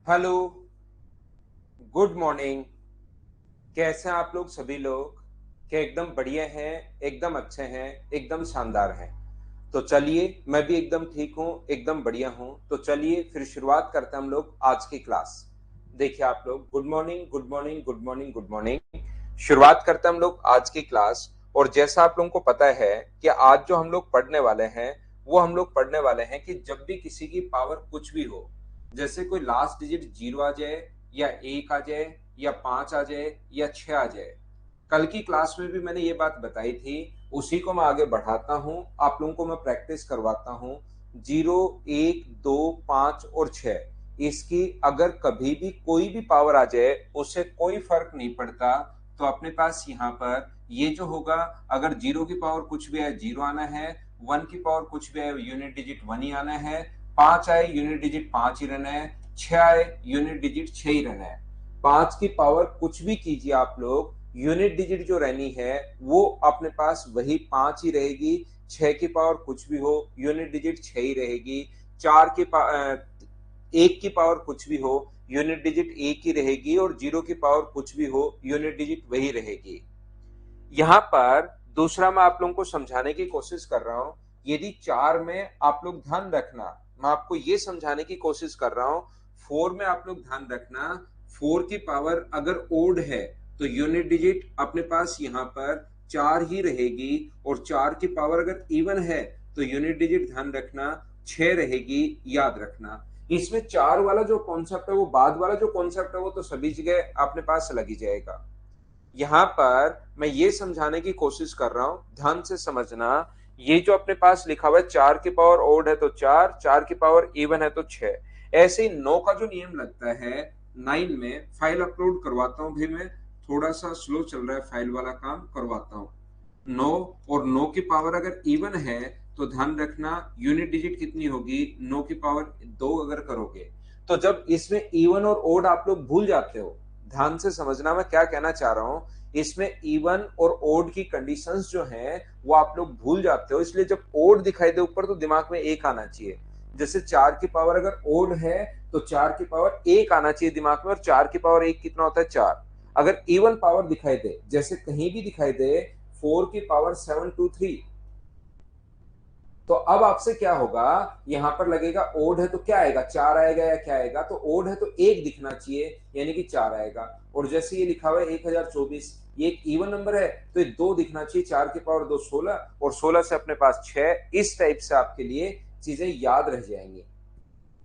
Hello. Good morning. कैसे हैं आप लोग सभी लोग? क्या एकदम बढ़िया हैं? एकदम अच्छे हैं? एकदम शानदार हैं? तो चलिए, मैं भी एकदम ठीक हूँ, एकदम बढ़िया हूँ। तो चलिए फिर शुरुआत करते हैं हम लोग आज की क्लास। देखिए आप लोग, good morning, good morning, good morning, good morning. शुरुआत करते हैं हम लोग आज की क्लास। और जैसा आप लोगों को पता है कि आज जो हम लोग पढ़ने वाले हैं, वो हम लोग पढ़ने वाले हैं कि जब भी किसी की पावर कुछ भी हो, जैसे कोई लास्ट डिजिट जीरो आ जाए, या एक आ जाए, या पांच आ जाए, या छह आ जाए। कल की क्लास में भी मैंने ये बात बताई थी, उसी को मैं आगे बढ़ाता हूं, आप लोगों को मैं प्रैक्टिस करवाता हूं। जीरो, एक, दो, पांच और छह, इसकी अगर कभी भी कोई भी पावर आ जाए, उससे कोई फर्क नहीं पड़ता। तो अपने पास यहाँ पर ये जो होगा, अगर जीरो की पावर कुछ भी है जीरो आना है, वन की पावर कुछ भी है यूनिट डिजिट वन ही आना है, पांच आए यूनिट डिजिट पांच ही रहना है, छह आए यूनिट डिजिट छह ही रहना है। पांच की पावर कुछ भी कीजिए आप लोग, यूनिट डिजिट जो रहनी है वो अपने पास वही पांच ही रहेगी। छह की पावर कुछ भी हो, यूनिट डिजिट छह ही रहेगी। चार की एक की पावर कुछ भी हो, यूनिट डिजिट एक ही रहेगी। और जीरो की पावर कुछ भी हो, यूनिट डिजिट वही रहेगी। यहाँ पर दूसरा मैं आप लोगों को समझाने की कोशिश कर रहा हूं। यदि चार में आप लोग ध्यान रखना, मैं आपको ये समझाने की कोशिश कर रहा हूं। फोर में आप लोग ध्यान रखना, फोर की पावर अगर ओड है तो यूनिट डिजिट अपने पास यहाँ पर चार ही रहेगी। और चार की पावर अगर इवन है तो यूनिट डिजिट ध्यान रखना छह रहेगी, याद रखना। इसमें चार वाला जो कॉन्सेप्ट है, वो बाद वाला जो कॉन्सेप्ट है, वो तो सभी जगह अपने पास लग ही जाएगा। यहाँ पर मैं ये समझाने की कोशिश कर रहा हूं, ध्यान से समझना। ये जो अपने पास लिखा हुआ है, चार की पावर ओड है तो चार, चार की पावर इवन है तो छह। ऐसे ही नौ का जो नियम लगता है, नाइन में फाइल अपलोड करवाता हूं। भी मैं थोड़ा सा स्लो चल रहा है, फाइल वाला काम करवाता हूं। नौ, और नौ की पावर अगर इवन है तो ध्यान रखना यूनिट डिजिट कितनी होगी, नौ की पावर दो अगर करोगे। तो जब इसमें इवन और ओड आप लोग भूल जाते हो, ध्यान से समझना मैं क्या कहना चाह रहा हूं। इसमें इवन और ओड की कंडीशंस जो हैं वो आप लोग भूल जाते हो। इसलिए जब ओड दिखाई दे ऊपर, तो दिमाग में एक आना चाहिए। जैसे चार की पावर अगर ओड है तो चार की पावर एक आना चाहिए दिमाग में। और चार की पावर एक कितना होता है, चार। अगर इवन पावर दिखाई दे, जैसे कहीं भी दिखाई दे, फोर की पावर सेवन टू थ्री, तो अब आपसे क्या होगा, यहां पर लगेगा ओड है तो क्या आएगा, चार आएगा या क्या आएगा। तो ओड है तो एक दिखना चाहिए, यानी कि चार आएगा। और जैसे ये लिखा हुआ है 1024, ये एक इवन नंबर है तो ये दो दिखना चाहिए, चार की पावर दो 16, और 16 से अपने पास 6। इस टाइप से आपके लिए चीजें याद रह जाएंगी।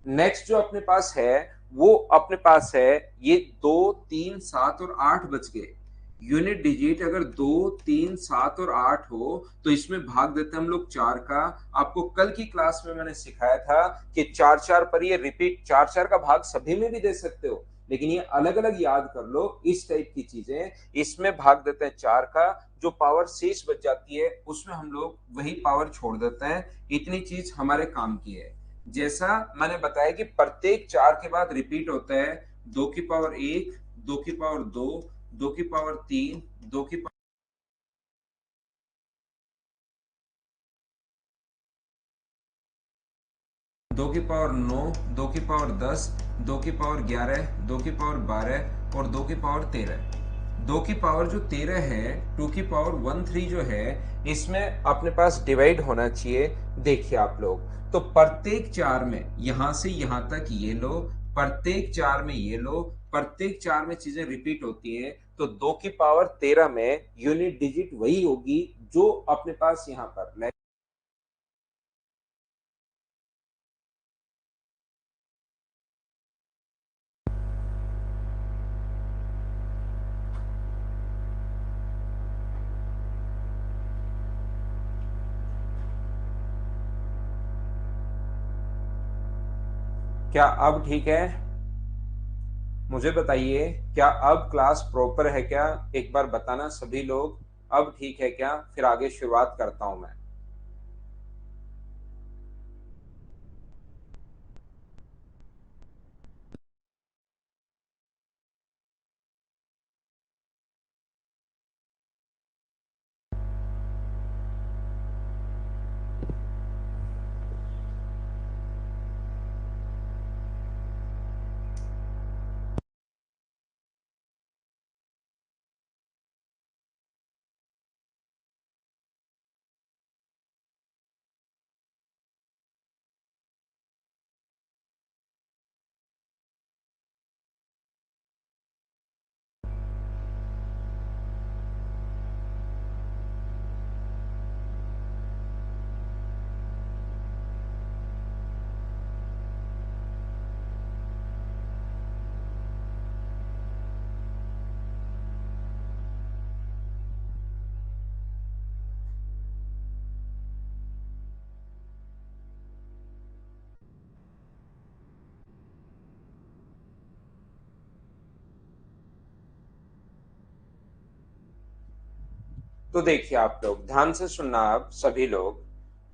नेक्स्ट जो अपने पास है, वो अपने पास है ये दो, तीन, सात और आठ बच गए। यूनिट डिजिट अगर दो, तीन, सात और आठ हो तो इसमें भाग देते हैं हम लोग चार का। आपको कल की क्लास में मैंने सिखाया था कि चार चार पर ये रिपीट, चार चार का भाग सभी में भी दे सकते हो, लेकिन ये अलग अलग याद कर लो, इस टाइप की चीजें। इसमें भाग देते हैं चार का, जो पावर शेष बच जाती है उसमें हम लोग वही पावर छोड़ देते हैं। इतनी चीज हमारे काम की है। जैसा मैंने बताया कि प्रत्येक चार के बाद रिपीट होता है दो की पावर एक, दो की पावर दो, दो की पावर तीन, दो की दो की पावर नौ, दो की पावर दस, दो की पावर ग्यारह, दो की पावर बारह और दो की पावर तेरह। दो की पावर जो तेरह है, टू की पावर वन थ्री जो है, इसमें अपने पास डिवाइड होना चाहिए। देखिए आप लोग, तो प्रत्येक चार में यहां से यहां तक ये लो, प्रत्येक चार में ये लो, प्रत्येक चार में चीजें रिपीट होती हैं। तो दो की पावर तेरह में यूनिट डिजिट वही होगी जो अपने पास यहाँ पर। क्या अब ठीक है? मुझे बताइए, क्या अब क्लास प्रॉपर है क्या? एक बार बताना सभी लोग, अब ठीक है क्या? फिर आगे शुरुआत करता हूं मैं। तो देखिए आप लोग ध्यान से सुनना आप सभी लोग।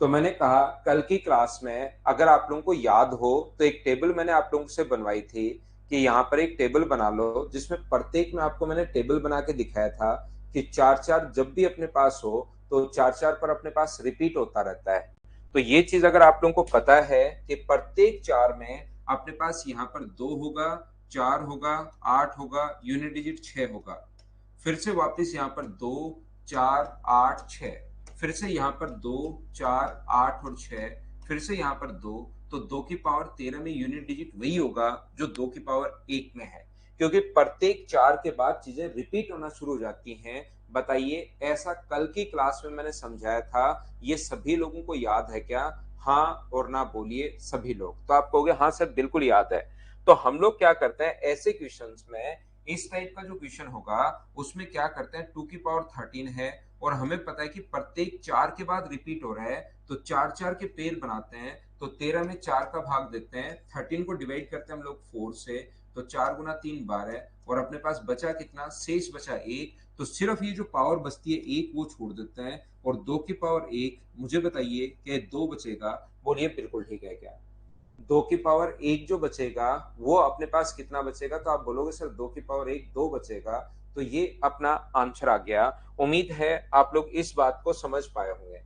तो मैंने कहा कल की क्लास में अगर आप लोगों को याद हो तो एक टेबल मैंने आप लोगों से बनवाई थी कि यहाँ पर एक टेबल बना लो जिसमें प्रत्येक में आपको मैंने टेबल बना के दिखाया था कि चार चार जब भी अपने पास हो तो चार चार पर अपने पास रिपीट होता रहता है। तो ये चीज अगर आप लोगों को पता है कि प्रत्येक चार में अपने पास यहाँ पर 2 होगा, 4 होगा, 8 होगा, यूनिट डिजिट 6 होगा। फिर से वापस यहाँ पर 2, 4, 8, 6, फिर से यहाँ पर 2, 4, 8 और 6, फिर से यहाँ पर 2, तो 2 की पावर 13 में यूनिट डिजिट वही होगा जो 2 की पावर 1 में है, क्योंकि प्रत्येक 4 के बाद चीजें रिपीट होना शुरू हो जाती हैं। बताइए ऐसा कल की क्लास में मैंने समझाया था, ये सभी लोगों को याद है क्या? हाँ और ना बोलिए सभी लोग। तो आप कहोगे हाँ सर बिल्कुल याद है। तो हम लोग क्या करते हैं ऐसे क्वेश्चंस में, इस टाइप का जो क्वेश्चन होगा उसमें क्या करते हैं 2 की पावर 13 है और हमें पता है कि प्रत्येक 4 के बाद रिपीट हो रहा है, तो 4 4 के पेयर बनाते हैं, तो 13 में 4 का भाग देते हैं, 13 को डिवाइड करते हैं हम लोग 4 से, तो 4 गुना 3 12 और अपने पास बचा कितना? शेष बचा 1। तो सिर्फ ये जो पावर बचती है 1 वो छोड़ देते हैं और 2 की पावर 1, मुझे बताइए कि 2 बचेगा। बोलिए बिल्कुल ठीक है क्या? 2 की पावर 1 जो बचेगा वो अपने पास कितना बचेगा? तो आप बोलोगे सर 2 की पावर 1 2 बचेगा। तो ये अपना आंसर आ गया। उम्मीद है आप लोग इस बात को समझ पाए होंगे।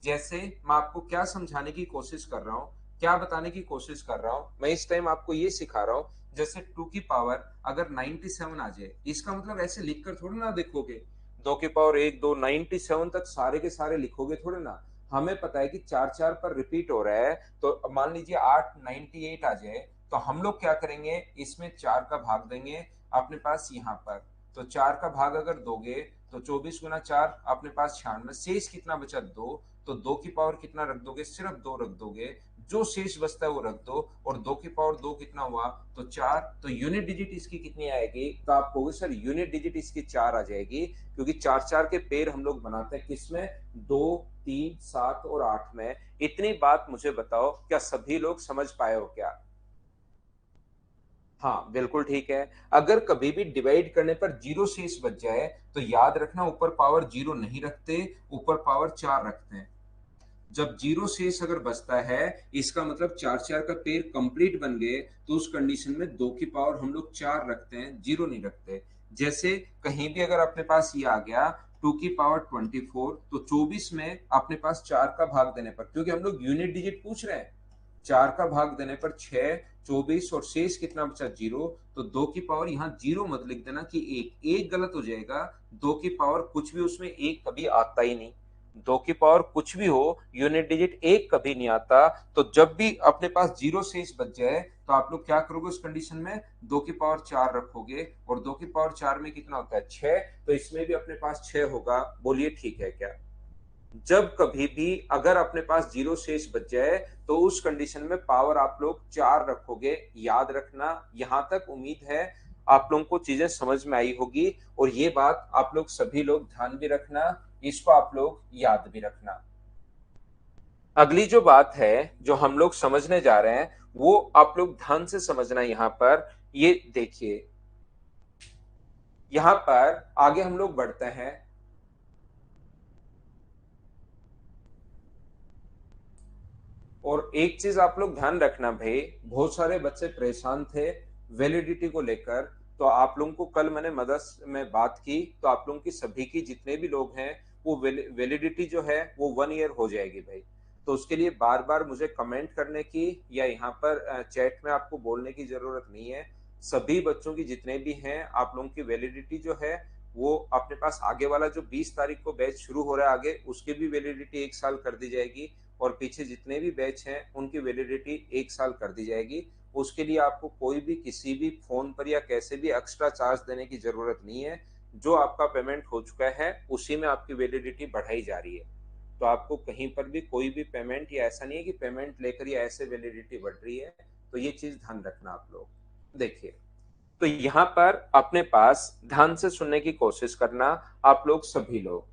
जैसे मैं आपको क्या समझाने की कोशिश कर रहा हूँ, क्या बताने की कोशिश कर रहा हूँ, मैं इस टाइम आपको ये सिखा रहा हूँ। जैसे 2 की पावर अगर 97 आ जाए, इसका मतलब ऐसे लिखकर थोड़ी ना देखोगे 2 की पावर 1 2 97 तक सारे के सारे लिखोगे थोड़े ना। हमें पता है कि 4 4 पर रिपीट हो रहा है, तो मान लीजिए 8 98 आ जाए, तो हम लोग क्या करेंगे इसमें 4 का भाग देंगे अपने पास यहाँ पर। तो 4 का भाग अगर दोगे तो 24 गुना 4 अपने पास 96, शेष कितना बचा? 2। तो 2 की पावर कितना रख दोगे? सिर्फ 2 रख दोगे, जो शेष बचता है वो रख दो, और 2 की पावर 2 कितना हुआ? तो 4। तो यूनिट डिजिट इसकी कितनी आएगी? तो आप कहोगे सर यूनिट डिजिट इसकी 4 आ जाएगी, क्योंकि 4 4 के पेयर हम लोग बनाते हैं किसमें? 2 3 7 और 8 में। इतनी बात मुझे बताओ क्या सभी लोग समझ पाए हो क्या? हाँ बिल्कुल ठीक है। अगर कभी भी डिवाइड करने पर जीरो शेष बच जाए तो याद रखना ऊपर पावर जीरो नहीं रखते, ऊपर पावर 4 रखते हैं। जब जीरो शेष अगर बचता है इसका मतलब 4 4 का पेयर कंप्लीट बन गए, तो उस कंडीशन में 2 की पावर हम लोग 4 रखते हैं, जीरो नहीं रखते। जैसे कहीं भी अगर अपने पास ये आ गया 2 की पावर 24, तो 24 में अपने पास 4 का भाग देने पर, क्योंकि हम लोग यूनिट डिजिट पूछ रहे हैं, 4 का भाग देने पर 6, 24 और शेष कितना बचा? जीरो। तो 2 की पावर यहाँ जीरो मत लिख देना कि एक, एक गलत हो जाएगा। 2 की पावर कुछ भी उसमें एक कभी आता ही नहीं। 2 की पावर कुछ भी हो यूनिट डिजिट एक कभी नहीं आता। तो जब भी अपने पास जीरो शेष बच जाए तो आप लोग क्या करोगे उस कंडीशन में? 2 की पावर 4 रखोगे, और 2 की पावर 4 में कितना होता है? 6। तो इसमें भी अपने पास 6 होगा। बोलिए ठीक है क्या? जब कभी भी अगर अपने पास जीरो शेष बच जाए तो उस कंडीशन में पावर आप लोग 4 रखोगे। याद रखना, यहां तक उम्मीद है आप लोगों को चीजें समझ में आई होगी, और ये बात आप लोग सभी लोग ध्यान भी रखना, इसको आप लोग याद भी रखना। अगली जो बात है जो हम लोग समझने जा रहे हैं वो आप लोग ध्यान से समझना। यहाँ पर ये देखिए, यहाँ पर आगे हम लोग बढ़ते हैं। और एक चीज आप लोग ध्यान रखना भाई, बहुत सारे बच्चे परेशान थे वैलिडिटी को लेकर। तो आप लोगों को कल मैंने मदर्स में बात की, तो आप लोगों की सभी की जितने भी लोग हैं वो वैलिडिटी जो है वो 1 ईयर हो जाएगी भाई। तो उसके लिए बार बार मुझे कमेंट करने की या यहाँ पर चैट में आपको बोलने की जरूरत नहीं है। सभी बच्चों की जितने भी हैं आप लोगों की वैलिडिटी जो है वो अपने पास आगे वाला जो 20 तारीख को बैच शुरू हो रहा है आगे, उसकी भी वैलिडिटी 1 साल कर दी जाएगी, और पीछे जितने भी बैच हैं उनकी वैलिडिटी 1 साल कर दी जाएगी। उसके लिए आपको कोई भी किसी भी फोन पर या कैसे भी एक्स्ट्रा चार्ज देने की जरूरत नहीं है। जो आपका पेमेंट हो चुका है उसी में आपकी वैलिडिटी बढ़ाई जा रही है। तो आपको कहीं पर भी कोई भी पेमेंट, या ऐसा नहीं है कि पेमेंट लेकर या ऐसे वैलिडिटी बढ़ रही है। तो ये चीज ध्यान रखना आप लोग। देखिए, तो यहाँ पर अपने पास ध्यान से सुनने की कोशिश करना आप लोग सभी लोग।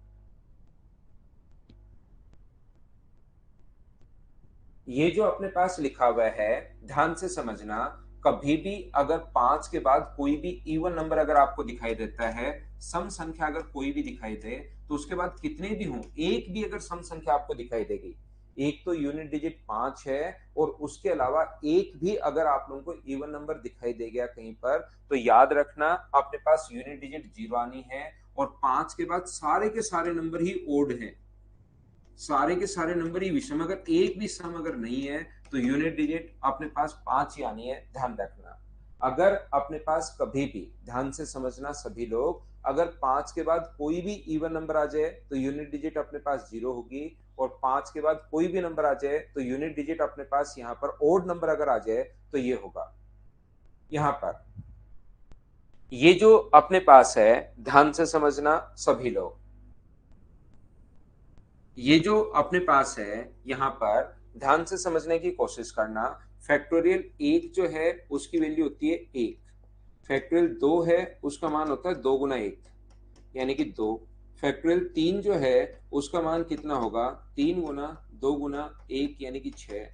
ये जो अपने पास लिखा हुआ है ध्यान से समझना। कभी भी अगर 5 के बाद कोई भी इवन नंबर अगर आपको दिखाई देता है, सम संख्या अगर कोई भी दिखाई दे, तो उसके बाद कितने भी हों, एक भी अगर सम संख्या आपको दिखाई देगी, एक तो यूनिट डिजिट 5 है और उसके अलावा एक भी अगर आप लोगों को इवन नंबर दिखाई दे गया कहीं पर, तो याद रखना अपने पास यूनिट डिजिट 0 आनी है और 5 के बाद सारे के सारे नंबर ही ओड हैं, सारे के सारे नंबर ही विषम, अगर एक भी सम अगर नहीं है तो यूनिट डिजिट अपने पास 5 ही आनी है, ध्यान रखना। अगर अपने पास कभी भी, ध्यान से समझना सभी लोग, अगर 5 के बाद कोई भी इवन नंबर आ जाए तो यूनिट डिजिट अपने पास 0 होगी, और 5 के बाद कोई भी नंबर आ जाए तो यूनिट डिजिट अपने पास यहाँ पर ओड नंबर अगर आ जाए तो ये होगा। यहाँ पर ये जो अपने पास है, ध्यान से समझना सभी लोग, ये जो अपने पास है यहाँ पर ध्यान से समझने की कोशिश करना। फैक्टोरियल 1 जो है उसकी वैल्यू होती है 1, फैक्टोरियल 2 है उसका मान होता है 2 गुना 1 यानी कि 2, फैक्टोरियल 3 जो है उसका मान कितना होगा, 3 गुना 2 गुना 1 यानी कि 6,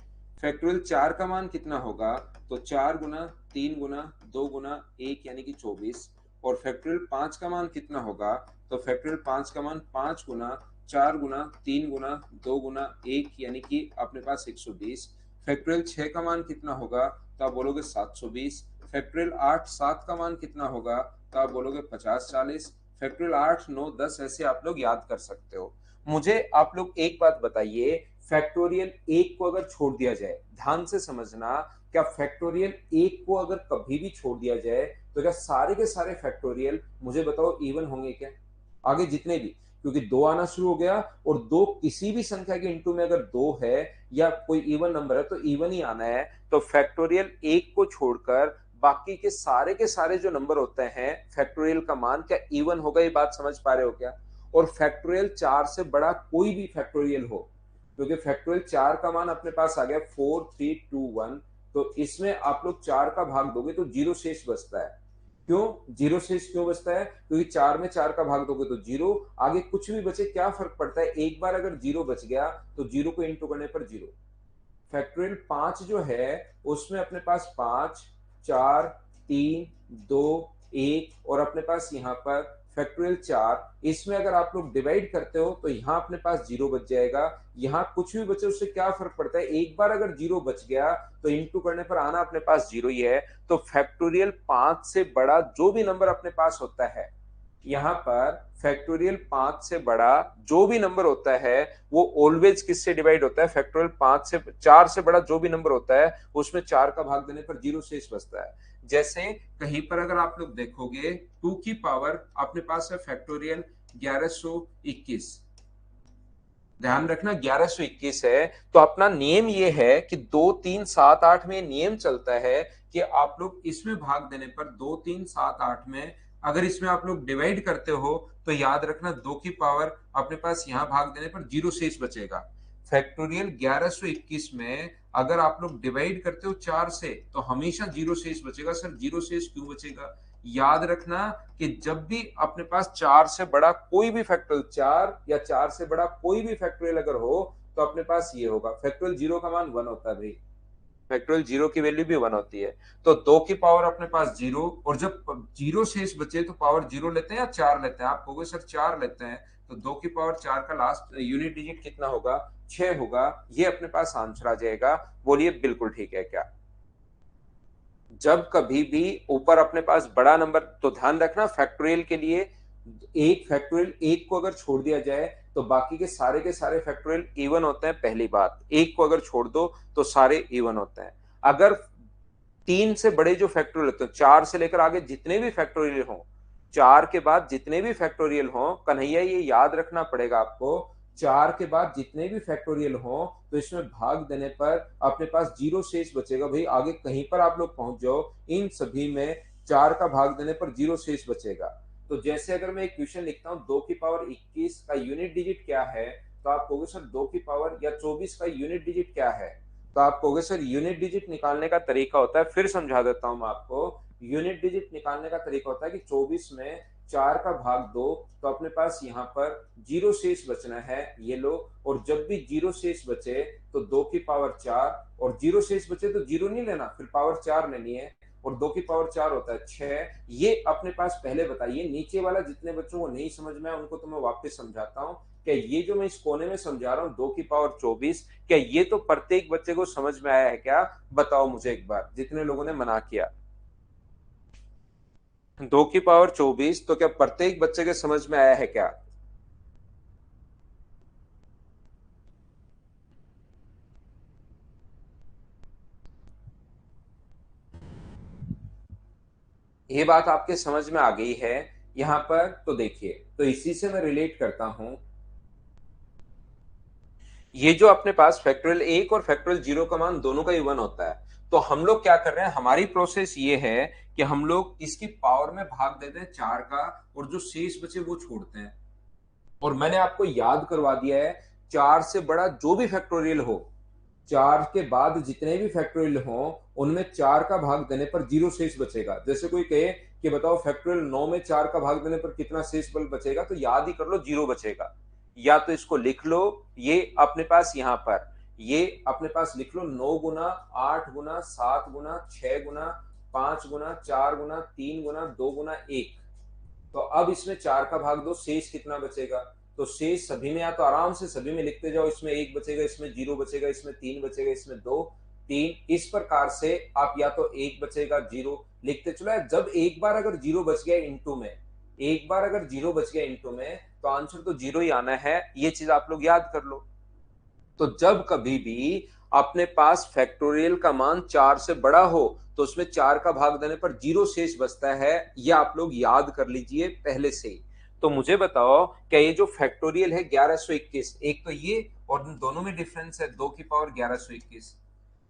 फैक्टोरियल 4 का मान कितना होगा, तो 4 गुना 3 गुना 2 गुना 1 यानी कि 24, और फैक्टोरियल 5 का मान कितना होगा, तो फैक्टोरियल 5 का मान 5 गुना 4 गुना 3 गुना 2 गुना 1 यानी कि अपने पास 120, फैक्टोरियल 6 का मान कितना होगा, तो आप बोलोगे 720, फैक्टोरियल 8 7 का मान कितना होगा, तो आप बोलोगे 50 40, फैक्टोरियल 8 9 10 ऐसे आप लोग याद कर सकते हो। मुझे आप लोग एक बात बताइए, फैक्टोरियल 1 को अगर छोड़ दिया जाए, ध्यान से समझना, क्या फैक्टोरियल 1 को अगर कभी भी छोड़ दिया जाए तो क्या सारे के सारे फैक्टोरियल मुझे बताओ इवन होंगे क्या, आगे जितने भी, क्योंकि 2 आना शुरू हो गया और 2 किसी भी संख्या के इंटू में अगर 2 है या कोई इवन नंबर है तो इवन ही आना है, तो फैक्टोरियल 1 को छोड़कर बाकी के सारे जो नंबर होते हैं फैक्टोरियल का मान क्या इवन होगा, ये बात समझ पा रहे हो क्या। और फैक्टोरियल 4 से बड़ा कोई भी फैक्टोरियल हो, क्योंकि फैक्टोरियल 4 का मान अपने पास आ गया 4 3 2 1, तो इसमें आप लोग 4 का भाग दोगे तो 0 शेष बचता है। क्यों 0 शेष क्यों बचता है, क्योंकि 4 में 4 का भाग दोगे तो 0, आगे कुछ भी बचे क्या फर्क पड़ता है, एक बार अगर 0 बच गया तो 0 को इंटू करने पर 0। फैक्टोरियल 5 जो है उसमें अपने पास 5 4 3 2 1 और अपने पास यहाँ पर फैक्टोरियल 4, इसमें अगर आप लोग डिवाइड करते हो तो यहाँ अपने पास 0 बच जाएगा, यहाँ कुछ भी बचे उससे क्या फर्क पड़ता है, एक बार अगर 0 बच गया तो इंटू करने पर आना अपने पास 0 ही है। तो फैक्टोरियल 5 से बड़ा जो भी नंबर अपने पास होता है, यहाँ पर फैक्टोरियल 5 से बड़ा जो भी नंबर होता है वो ऑलवेज किससे डिवाइड होता है, फैक्टोरियल 5 से 4 से बड़ा जो भी नंबर होता है उसमें 4 का भाग देने पर 0 शेष बचता है। जैसे कहीं पर अगर आप लोग देखोगे 2 की पावर अपने पास है फैक्टोरियल 1121, ध्यान रखना 1121 है, तो अपना नियम ये है कि 2 3 7 8 में नियम चलता है कि आप लोग इसमें भाग देने पर 2 3 7 8 में अगर इसमें आप लोग डिवाइड करते हो तो याद रखना 2 की पावर अपने पास यहां भाग देने पर 0 शेष बचेगा। फैक्टोरियल 1121 में अगर आप लोग डिवाइड करते हो 4 से तो हमेशा 0 शेष बचेगा। सर 0 शेष क्यों बचेगा, याद रखना कि जब भी अपने पास 4 से बड़ा कोई भी फैक्टोरियल, 4 या 4 से बड़ा कोई भी फैक्टोरियल अगर हो तो अपने पास ये होगा, फैक्टोरियल 0 का मान 1 होता है भाई, फैक्टोरियल 0 की वैल्यू भी 1 होती है। तो 2 की पावर अपने पास 0, और जब 0 शेष बचे तो पावर 0 लेते हैं या 4 लेते हैं, आप कहोगे सर 4 लेते हैं, तो 2 की पावर 4 का लास्ट यूनिट डिजिट कितना होगा, 6 होगा, ये अपने पास आंसर आ जाएगा। बोलिए बिल्कुल ठीक है क्या। जब कभी भी ऊपर अपने पास बड़ा नंबर, तो ध्यान रखना फैक्टोरियल के लिए एक फैक्टोरियल एक को अगर छोड़ दिया जाए तो बाकी के सारे फैक्टोरियल इवन होते हैं, पहली बात, एक को अगर छोड़ दो तो सारे इवन होते हैं। अगर 3 से बड़े जो फैक्टोरियल होते हैं, 4 से लेकर आगे जितने भी फैक्टोरियल हों, 4 के बाद जितने भी फैक्टोरियल हों, कन्हैया ये याद रखना पड़ेगा आपको, 4 के बाद जितने भी फैक्टोरियल हों तो इसमें भाग देने पर अपने पास 0 शेष बचेगा भाई, आगे कहीं पर आप लोग पहुंच जाओ इन सभी में 4 का भाग देने पर 0 शेष बचेगा। तो जैसे अगर मैं एक क्वेश्चन लिखता हूं 2 की पावर 21 का यूनिट डिजिट क्या है, तो आप कहोगे सर 2 की पावर या 24 का यूनिट डिजिट क्या है, तो आप कहोगे सर यूनिट डिजिट निकालने का तरीका होता है, फिर समझा देता हूं मैं आपको, यूनिट डिजिट निकालने का तरीका होता है कि 24 में 4 का भाग दो तो अपने पास यहाँ पर 0 शेष बचना है, ये लो, और जब भी 0 शेष बचे तो 2 की पावर 4, और 0 शेष बचे तो 0 नहीं लेना, फिर पावर 4 लेनी है, और 2 की पावर 4 होता है 6। ये अपने पास पहले बताइए। नीचे वाला जितने बच्चों को नहीं समझ में आया उनको तो मैं वापस समझाता हूँ। क्या ये जो मैं इस कोने में समझा रहा हूँ 2 की पावर 24, क्या ये तो प्रत्येक बच्चे को समझ में आया है क्या? बताओ मुझे एक बार, जितने लोगों ने मना किया। 2 की पावर 24 तो क्या प्रत्येक बच्चे के समझ में आया है क्या? ये बात आपके समझ में आ गई है यहां पर? तो देखिए, तो इसी से मैं रिलेट करता हूं। ये जो अपने पास फैक्टोरियल 1 और फैक्टोरियल 0 का मान दोनों का ही 1 होता है। तो हम लोग क्या कर रहे हैं, हमारी प्रोसेस ये है कि हम लोग इसकी पावर में भाग देते हैं 4 का, और जो शेष बचे वो छोड़ते हैं। और मैंने आपको याद करवा दिया है, 4 से बड़ा जो भी फैक्टोरियल हो, 4 के बाद जितने भी फैक्टोरियल हो, उनमें 4 का भाग देने पर 0 शेष बचेगा। जैसे कोई कहे कि बताओ फैक्टोरियल 9 में 4 का भाग देने पर कितना शेष बल बचेगा, तो याद ही कर लो 0 बचेगा। या तो इसको लिख लो, ये अपने पास यहां पर, ये अपने पास लिख लो 9 गुना 8 गुना 7 गुना 6 गुना 5 गुना 4 गुना 3 गुना 2 गुना 1। तो अब इसमें 4 का भाग दो, शेष कितना बचेगा? तो शेष सभी में, या तो आराम से सभी में लिखते जाओ, इसमें 1 बचेगा, इसमें 0 बचेगा, इसमें 3 बचेगा, इसमें 2 3। इस प्रकार से आप या तो 1 बचेगा 0 लिखते चलो। जब एक बार अगर 0 बच गया इंटू में, एक बार अगर 0 बच गया इंटू में, तो आंसर तो 0 ही आना है। ये चीज आप लोग याद कर लो। तो जब कभी भी अपने पास फैक्टोरियल का मान 4 से बड़ा हो, तो उसमें 4 का भाग देने पर 0 शेष बचता है। यह आप लोग याद कर लीजिए पहले से ही। तो मुझे बताओ, क्या ये जो फैक्टोरियल है 1121, एक तो ये और दोनों में डिफरेंस है 2 की पावर 1121।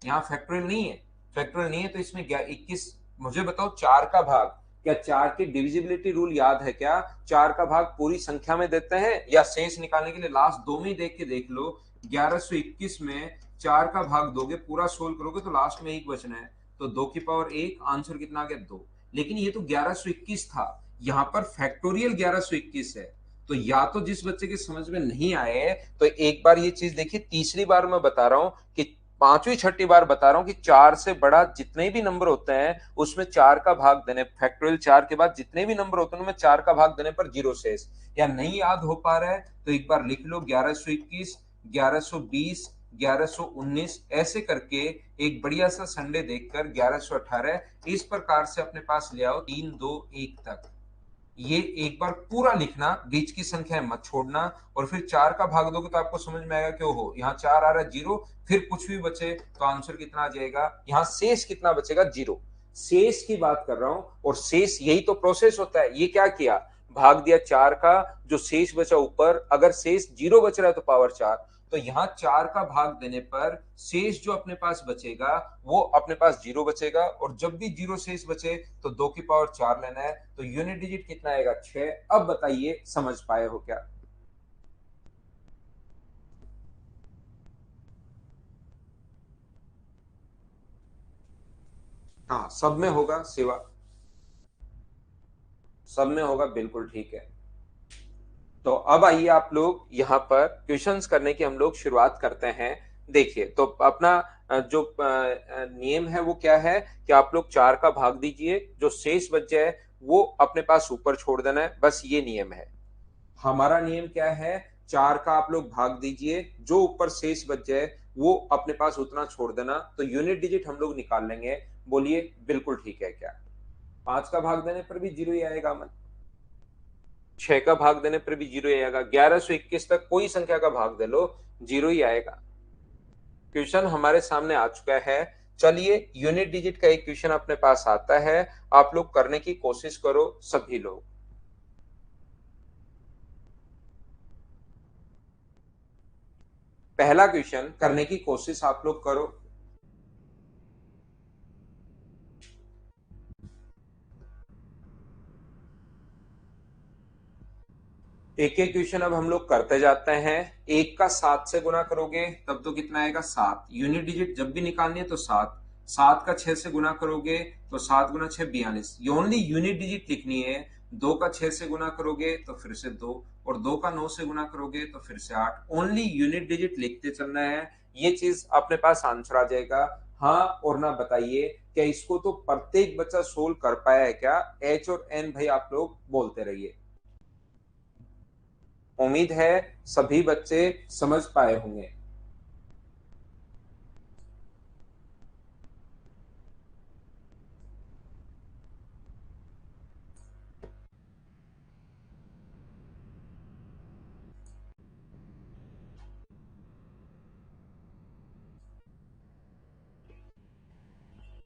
यहाँ फैक्टोरियल नहीं है, फैक्टोरियल नहीं है, तो इसमें 21। मुझे बताओ 4 का भाग, क्या 4 की डिविजिबिलिटी रूल याद है क्या? 4 का भाग पूरी संख्या में देते हैं, या शेष निकालने के लिए लास्ट दो में ही देख के देख लो। 1121 में 4 का भाग दोगे, पूरा सोल्व करोगे, तो लास्ट में 1 बचना है। तो 2 की पावर 1, आंसर कितना आ गया 2। लेकिन ये तो 1121 था, यहाँ पर फैक्टोरियल 1121 है। तो या तो जिस बच्चे के समझ में नहीं आए, तो एक बार ये चीज देखिए, तीसरी बार मैं बता रहा हूं कि पांचवी छठी बार बता रहा हूं कि 4 से बड़ा जितने भी नंबर होते हैं उसमें 4 का भाग देने, फैक्टोरियल 4 के बाद जितने भी नंबर होते हैं उनमें 4 का भाग देने पर 0 शेष। या नहीं याद हो पा रहा है तो एक बार लिख लो 1121, 1120, 1119, ऐसे करके एक बढ़िया सा संडे देखकर 1118 इस प्रकार से अपने पास ले आओ 3 2 1 तक। ये एक बार पूरा लिखना, बीच की संख्या मत छोड़ना। और फिर 4 का भाग दोगे तो आपको समझ में आएगा क्यों हो, यहाँ 4 आ रहा है 0, फिर कुछ भी बचे तो आंसर कितना आ जाएगा, यहाँ शेष कितना बचेगा 0। शेष की बात कर रहा हूं, और शेष यही तो प्रोसेस होता है। ये क्या किया, भाग दिया 4 का, जो शेष बचा ऊपर, अगर शेष 0 बच रहा है तो पावर 4, तो यहाँ 4 का भाग देने पर शेष जो अपने पास बचेगा वो अपने पास 0 बचेगा। और जब भी 0 शेष बचे तो 2 की पावर 4 लेना है। तो यूनिट डिजिट कितना आएगा 6। अब बताइए समझ पाए हो क्या? हाँ, सब में होगा सिवा, सब में होगा, बिल्कुल ठीक है। तो अब आइए आप लोग यहाँ पर क्वेश्चंस करने की हम लोग शुरुआत करते हैं। देखिए, तो अपना जो नियम है वो क्या है कि आप लोग 4 का भाग दीजिए, जो शेष बच जाए वो अपने पास ऊपर छोड़ देना है, बस ये नियम है। हमारा नियम क्या है, 4 का आप लोग भाग दीजिए, जो ऊपर शेष बच जाए वो अपने पास उतना छोड़ देना, तो यूनिट डिजिट हम लोग निकाल लेंगे। बोलिए बिल्कुल ठीक है क्या? 5 का भाग देने पर भी 0 ही आएगा अमन। 6 का भाग देने पर भी 0 ही आएगा। 1121 तक कोई संख्या का भाग दे लो, 0 ही आएगा। क्वेश्चन हमारे सामने आ चुका है। चलिए, यूनिट डिजिट का एक क्वेश्चन अपने पास आता है, आप लोग करने की कोशिश करो सभी लोग। पहला क्वेश्चन करने की कोशिश आप लोग करो। एक एक क्वेश्चन अब हम लोग करते जाते हैं। एक का 7 से गुना करोगे तब तो कितना आएगा 7। यूनिट डिजिट जब भी निकालनी है तो 7। 7 का 6 से गुना करोगे तो 7 गुना 6 42। ये ओनली यूनिट डिजिट लिखनी है। 2 का 6 से गुना करोगे तो फिर से 2, और 2 का 9 से गुना करोगे तो फिर से 8। ओनली यूनिट डिजिट लिखते चलना है, ये चीज अपने पास आंसर आ जाएगा। हाँ और ना बताइए। क्या इसको तो प्रत्येक बच्चा सोल्व कर पाया है क्या? एच और एन भाई आप लोग बोलते रहिए। उम्मीद है सभी बच्चे समझ पाए होंगे।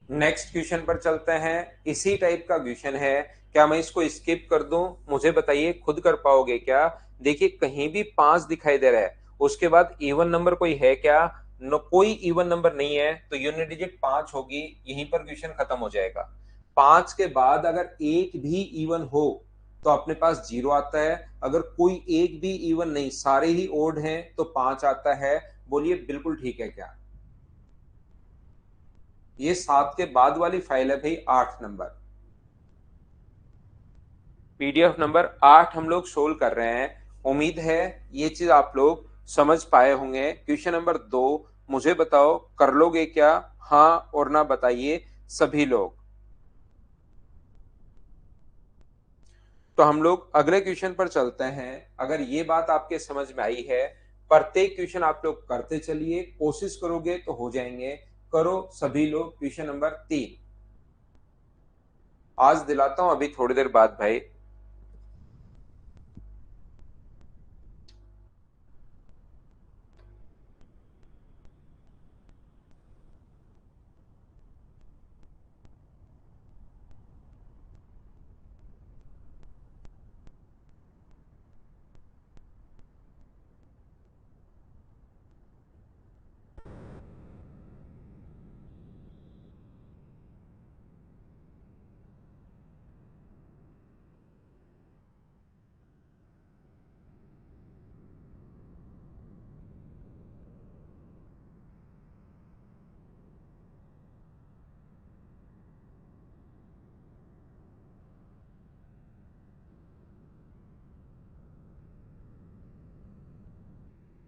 नेक्स्ट क्वेश्चन पर चलते हैं। इसी टाइप का क्वेश्चन है। क्या मैं इसको स्किप कर दूं? मुझे बताइए, खुद कर पाओगे क्या? देखिए कहीं भी 5 दिखाई दे रहा है, उसके बाद इवन नंबर कोई है क्या? न कोई इवन नंबर नहीं है, तो यूनिट डिजिट 5 होगी। यहीं पर क्वेश्चन खत्म हो जाएगा। 5 के बाद अगर एक भी इवन हो तो अपने पास 0 आता है। अगर कोई एक भी इवन नहीं, सारे ही ओड हैं, तो 5 आता है। बोलिए बिल्कुल ठीक है क्या? ये 7 के बाद वाली फाइल है भाई, 8 नंबर। पीडीएफ नंबर 8 हम लोग सोल्व कर रहे हैं। उम्मीद है ये चीज आप लोग समझ पाए होंगे। क्वेश्चन नंबर 2, मुझे बताओ कर लोगे क्या? हाँ और ना बताइए सभी लोग। तो हम लोग अगले क्वेश्चन पर चलते हैं। अगर ये बात आपके समझ में आई है, प्रत्येक क्वेश्चन आप लोग करते चलिए, कोशिश करोगे तो हो जाएंगे। करो सभी लोग। क्वेश्चन नंबर 3 आज दिलाता हूं अभी थोड़ी देर बाद भाई।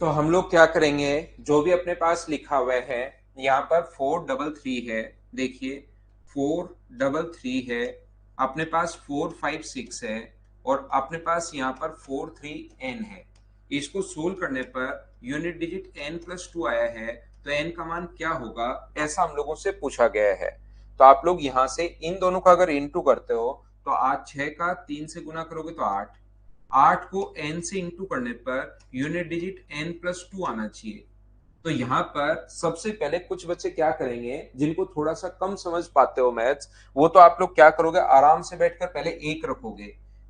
तो हम लोग क्या करेंगे, जो भी अपने पास लिखा हुआ है, यहाँ पर 433 है। देखिए 433 है, अपने पास 456 है, और अपने पास यहाँ पर 43n है। इसको सोल्व करने पर यूनिट डिजिट n+2 आया है। तो n का मान क्या होगा, ऐसा हम लोगों से पूछा गया है। तो आप लोग यहाँ से इन दोनों का अगर इंटू करते हो तो आज 6 का 3 से गुना करोगे तो 8। 8 को n से इंटू करने पर यूनिट डिजिट n+2 आना चाहिए। तो यहाँ पर सबसे पहले कुछ बच्चे क्या करेंगे, जिनको थोड़ा सा कम समझ पाते हो मैथ्स, वो तो आप लोग क्या करोगे, आराम से बैठकर पहले 1 रखोगे।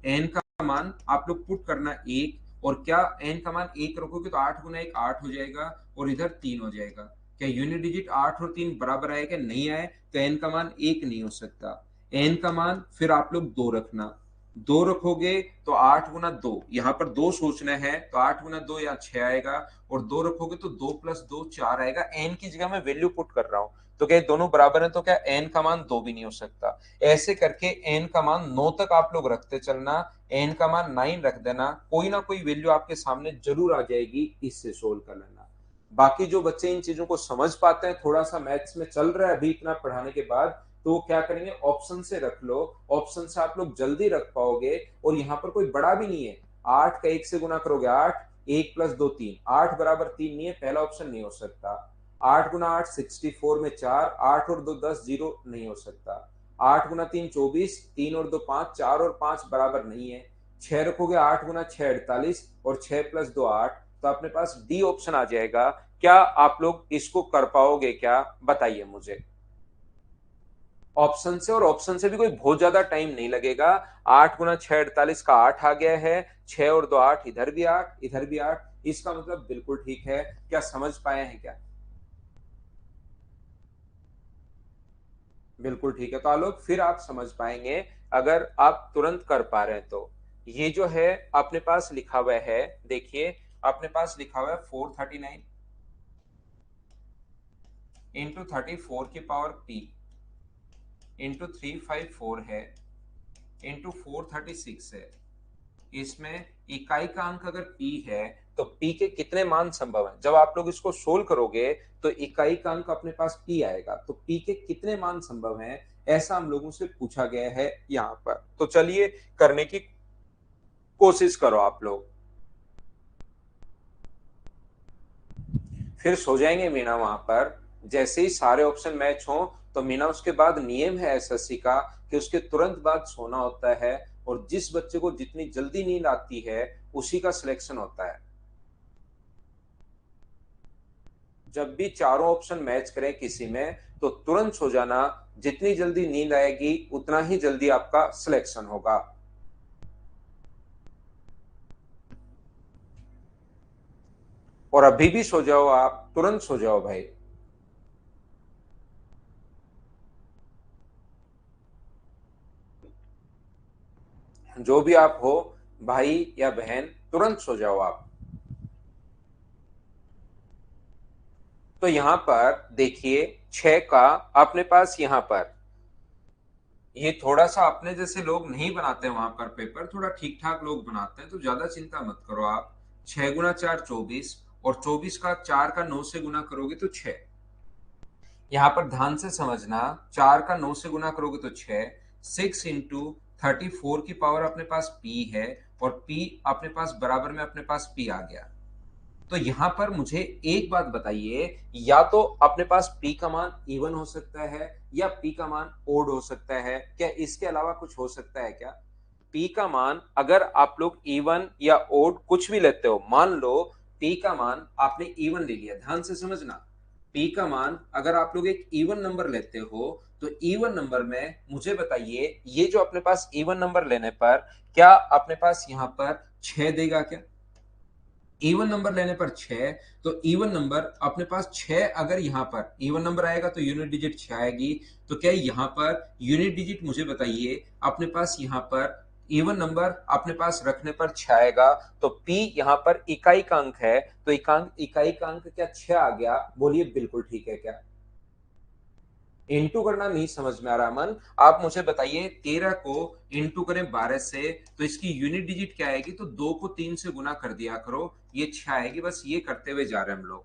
n का मान आप लोग पुट करना 1, और क्या n का मान 1 रखोगे तो 8 गुना 1 8 हो जाएगा, और इधर 3 हो जाएगा। क्या यूनिट डिजिट 8 और 3 बराबर आएगा? नहीं आए तो n का मान 1 नहीं हो सकता। n का मान फिर आप लोग 2 रखना। 2 रखोगे तो 8 गुना 2, यहाँ पर 2 सोचना है तो 8 गुना 2 यहाँ 6 आएगा, और 2 रखोगे तो 2+2 4 आएगा। एन की जगह मैं वैल्यू पुट कर रहा हूं, तो क्या दोनों बराबर है? तो क्या एन का मान 2 भी नहीं हो सकता। ऐसे करके एन का मान 9 तक आप लोग रखते चलना। एन का मान 9 रख देना, कोई ना कोई वैल्यू आपके सामने जरूर आ जाएगी, इससे सोल्व कर लेना। बाकी जो बच्चे इन चीजों को समझ पाते हैं, थोड़ा सा मैथ्स में चल रहा है अभी इतना पढ़ाने के बाद, तो वो क्या करेंगे, ऑप्शन से रख लो। ऑप्शन से आप लोग जल्दी रख पाओगे। और यहाँ पर कोई बड़ा भी नहीं है। 8 का 1 से गुना करोगे 8, 1+2 3, 8 बराबर 3 नहीं है, पहला ऑप्शन नहीं हो सकता। 8 गुना 8 64 में 4, 8 और 2 10, 0 नहीं हो सकता। 8 गुना 3 24, 3 और 2 5, 4 और 5 बराबर नहीं है। 6 रखोगे, 8 गुना 6 48, और 6+2 8, तो अपने पास डी ऑप्शन आ जाएगा। क्या आप लोग इसको कर पाओगे क्या, बताइए मुझे। ऑप्शन से, और ऑप्शन से भी कोई बहुत ज्यादा टाइम नहीं लगेगा। 8 गुना 6 48 का 8 आ गया है। 6 और 2 8, इधर भी 8 इधर भी 8, इसका मतलब बिल्कुल ठीक है। क्या समझ पाए हैं क्या? बिल्कुल ठीक है। तो आलोक फिर आप समझ पाएंगे अगर आप तुरंत कर पा रहे हैं तो। ये जो है अपने पास लिखा हुआ है, देखिए अपने पास लिखा हुआ है 439 इंटू 34 की पावर p इंटू 354 है, इंटू 436 है, इसमें इकाई का अंक अगर p है तो p के कितने मान संभव हैं। जब आप लोग इसको सोल्व करोगे तो इकाई का अंक अपने पास p आएगा, तो p के कितने मान संभव हैं ऐसा हम लोगों से पूछा गया है यहाँ पर। तो चलिए करने की कोशिश करो आप लोग। फिर सो जाएंगे मीना वहां पर। जैसे ही सारे ऑप्शन मैच हो तो मीना उसके बाद नियम है एसएससी का कि उसके तुरंत बाद सोना होता है, और जिस बच्चे को जितनी जल्दी नींद आती है उसी का सिलेक्शन होता है। जब भी चारों ऑप्शन मैच करें किसी में तो तुरंत सो जाना। जितनी जल्दी नींद आएगी उतना ही जल्दी आपका सिलेक्शन होगा। और अभी भी सो जाओ, आप तुरंत सो जाओ भाई। जो भी आप हो, भाई या बहन, तुरंत सो जाओ आप। तो यहां पर देखिए 6 का अपने पास यहां पर, ये थोड़ा सा अपने जैसे लोग नहीं बनाते वहां पर पेपर, थोड़ा ठीक ठाक लोग बनाते हैं, तो ज्यादा चिंता मत करो आप। 6 गुना 4 24, और 24 का 4 का 9 से गुना करोगे तो 6। यहां पर ध्यान से समझना, 4 का 9 से गुना करोगे तो 6। 6 into 34 की पावर अपने पास p है, और p अपने पास बराबर में अपने पास p आ गया। तो यहां पर मुझे एक बात बताइए, या तो अपने पास p का मान इवन हो सकता है या p का मान ओड हो सकता है, क्या इसके अलावा कुछ हो सकता है क्या? p का मान अगर आप लोग इवन या ओड कुछ भी लेते हो, मान लो p का मान आपने इवन ले लिया, ध्यान से समझना। p का मान अगर आप लोग एक इवन नंबर लेते हो तो इवन नंबर में मुझे बताइए, ये जो अपने पास इवन नंबर लेने पर क्या अपने पास यहां पर 6 देगा क्या? इवन नंबर लेने पर 6, तो इवन नंबर अपने पास 6, अगर यहां पर इवन नंबर आएगा तो यूनिट डिजिट 6 आएगी। तो क्या यहां पर यूनिट डिजिट मुझे बताइए अपने पास यहां पर इवन नंबर अपने पास रखने पर 6 आएगा, तो p यहां पर इकाई का अंक है, तो इकाई का अंक क्या 6 आ गया? बोलिए बिल्कुल ठीक है क्या? इंटू करना नहीं समझ में आ रहा मन? आप मुझे बताइए 13 को इंटू करें 12 से तो इसकी यूनिट डिजिट क्या आएगी? तो 2 को 3 से गुना कर दिया करो, ये 6 आएगी। बस ये करते हुए जा रहे हैं हम लोग।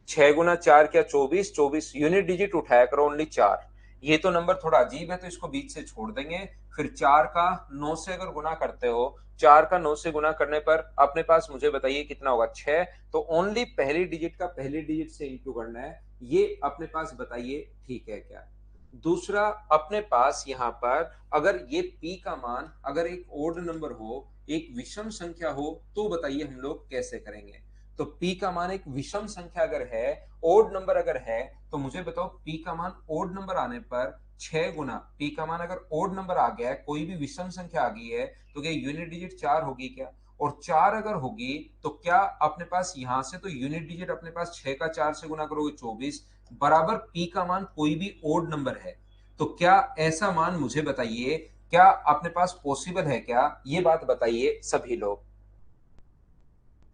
6 गुना 4 क्या 24, 24 यूनिट डिजिट उठाया करो ओनली 4। ये तो नंबर थोड़ा अजीब है तो इसको बीच से छोड़ देंगे। फिर 4 का 9 से अगर गुना करते हो, 4 का 9 से गुना करने पर अपने पास मुझे बताइए कितना होगा? 6। तो ओनली पहली डिजिट का पहली डिजिट से इंटू करना है, ये अपने पास बताइए ठीक है क्या? दूसरा, अपने पास यहां पर अगर ये p का मान अगर एक ओड नंबर हो, एक विषम संख्या हो, तो बताइए हम लोग कैसे करेंगे? तो p का मान एक विषम संख्या अगर है, ओड नंबर अगर है, तो मुझे बताओ p का मान ओड नंबर आने पर 6 गुना p का मान अगर ओड नंबर आ गया है, कोई भी विषम संख्या आ गई है, तो क्या यूनिट डिजिट 4 होगी क्या? और 4 अगर होगी तो क्या अपने पास यहां से तो यूनिट डिजिट अपने पास 6 का 4 से गुना करोगे 24, बराबर p का मान कोई भी ओड नंबर है। तो क्या ऐसा मान मुझे बताइए, क्या अपने पास पॉसिबल है क्या? ये बात बताइए सभी लोग।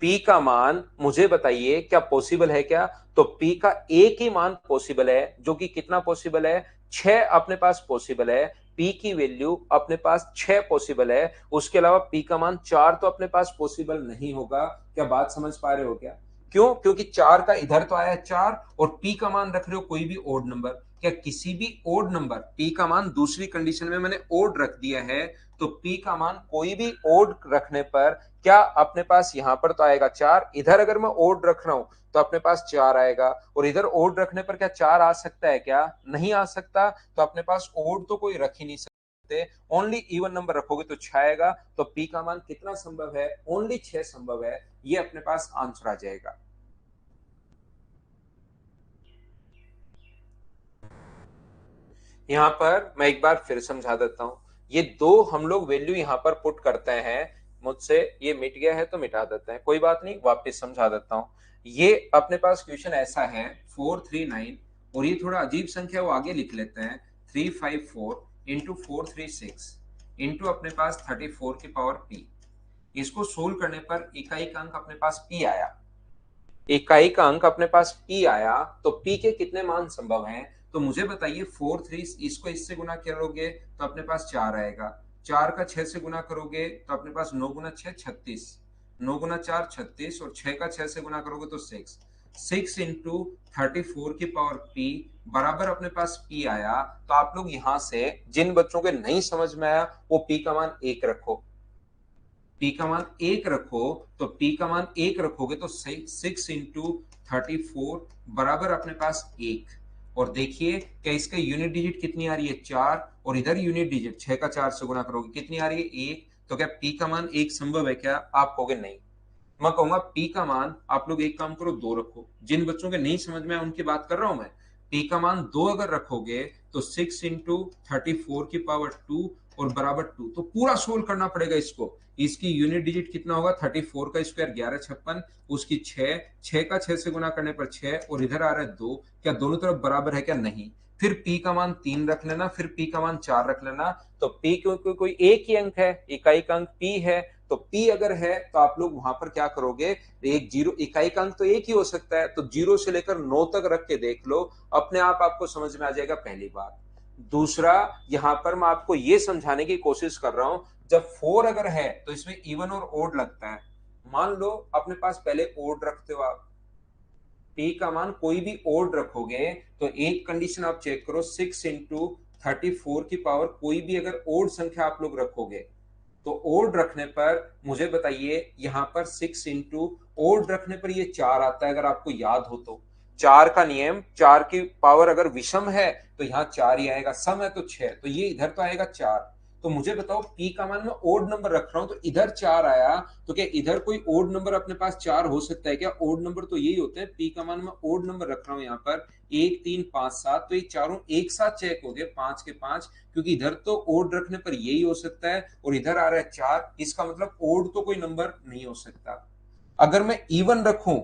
p का मान मुझे बताइए क्या पॉसिबल है क्या? तो p का एक ही मान पॉसिबल है, जो कि कितना पॉसिबल है? 6 अपने पास पॉसिबल है। p की वैल्यू अपने पास 6 पॉसिबल है, उसके अलावा p का मान 4 तो अपने पास पॉसिबल नहीं होगा। क्या बात समझ पा रहे हो क्या? क्यों? क्योंकि 4 का इधर तो आया 4, और p का मान रख रहे हो कोई भी ओड नंबर। क्या किसी भी ओड नंबर, p का मान दूसरी कंडीशन में मैंने ओड रख दिया है, तो p का मान कोई भी ओड रखने पर क्या अपने पास यहां पर तो आएगा 4, इधर अगर मैं ओड रख रहा हूं तो अपने पास 4 आएगा, और इधर ओड रखने पर क्या 4 आ सकता है क्या? नहीं आ सकता। तो अपने पास ओड तो कोई रख ही नहीं सकते, ओनली इवन नंबर रखोगे तो 6 आएगा। तो p का मान कितना संभव है? ओनली 6 संभव है। ये अपने पास आंसर आ जाएगा। यहाँ पर मैं एक बार फिर समझा देता हूँ। ये दो हम लोग वैल्यू यहाँ पर पुट करते हैं, मुझसे ये मिट गया है तो मिटा देते हैं, कोई बात नहीं, वापस समझा देता हूँ। ये अपने पास क्वेश्चन ऐसा है 439, और ये थोड़ा अजीब संख्या वो आगे लिख लेते हैं, 354 इंटू 436 इंटू अपने पास 34 की पावर p। इसको सोल्व करने पर इकाई का अंक अपने पास p आया। इकाई का अंक अपने पास p आया, तो p के कितने मान संभव हैं? तो मुझे बताइए 4 3, इसको इससे गुना करोगे तो अपने पास 4 आएगा। 4 का 6 से गुना करोगे तो अपने पास 9 गुना 6 36, 9 गुना 4 36, और 6 का 6 से गुना करोगे तो 6 इंटू 34 की पावर पी बराबर अपने पास पी आया। तो आप लोग यहां से जिन बच्चों के नहीं समझ में आया वो पी का मान 1 रखो, पी का मान 1 रखो। तो पी का मान 1 रखोगे तो 6 इंटू 34 बराबर अपने पास 1। और देखिए क्या इसका यूनिट डिजिट कितनी आ रही है 4, और इधर यूनिट डिजिट 6 का 4 से गुना करोगे कितनी आ रही है 1। तो क्या पी का मान 1 संभव है क्या? आप कहोगे नहीं। मैं कहूंगा पी का मान आप लोग एक काम करो 2 रखो। जिन बच्चों के नहीं समझ में उनकी बात कर रहा हूं मैं। पी का मान 2 अगर रखोगे तो 6 इंटू 34 की पावर 2 और बराबर 2। तो पूरा सोल्व करना पड़ेगा इसको। इसकी यूनिट डिजिट कितना होगा 34 का स्क्वायर 1156, उसकी 6 का 6 से गुना करने पर 6, और इधर आ रहा है 2। क्या दोनों तरफ बराबर है क्या? नहीं। फिर पी का मान 3 रख लेना, फिर पी का मान 4 रख लेना। तो पी क्योंकि कोई एक ही अंक है, इकाई का अंक पी है, तो पी अगर है तो आप लोग वहां पर क्या करोगे, एक जीरो, इकाई का अंक तो एक ही हो सकता है, तो 0 से लेकर 9 तक रख के देख लो, अपने आप आपको समझ में आ जाएगा। पहली बात। दूसरा, यहां पर मैं आपको यह समझाने की कोशिश कर रहा हूं, जब 4 अगर है तो इसमें इवन और ओड लगता है। मान लो अपने पास पहले ओड रखते हो आप, पी का मान कोई भी ओड रखोगे तो एक कंडीशन आप चेक करो, 6 इंटू 34 की पावर कोई भी अगर ओड संख्या आप लोग रखोगे तो ओड रखने पर मुझे बताइए यहां पर 6 इंटू ओड रखने पर ये 4 आता है। अगर आपको याद हो तो 4 का नियम, 4 की पावर अगर विषम है तो यहां 4 ही आएगा, सम है तो 6, तो ये इधर तो आएगा 4। तो मुझे बताओ पी का मान मैं ओड नंबर रख रहा हूं तो इधर 4 आया, तो क्या इधर कोई ओड नंबर अपने पास 4 हो सकता है क्या? ओड नंबर तो यही होते हैं। पी का मान मैं ओड नंबर रख रहा हूं यहाँ पर 1 3 5 7, तो ये चारों एक साथ चेक हो गए 5 के 5, क्योंकि इधर तो ओड रखने पर यही हो सकता है और इधर आ रहा है 4, इसका मतलब ओड तो कोई नंबर नहीं हो सकता। अगर मैं इवन रखूं,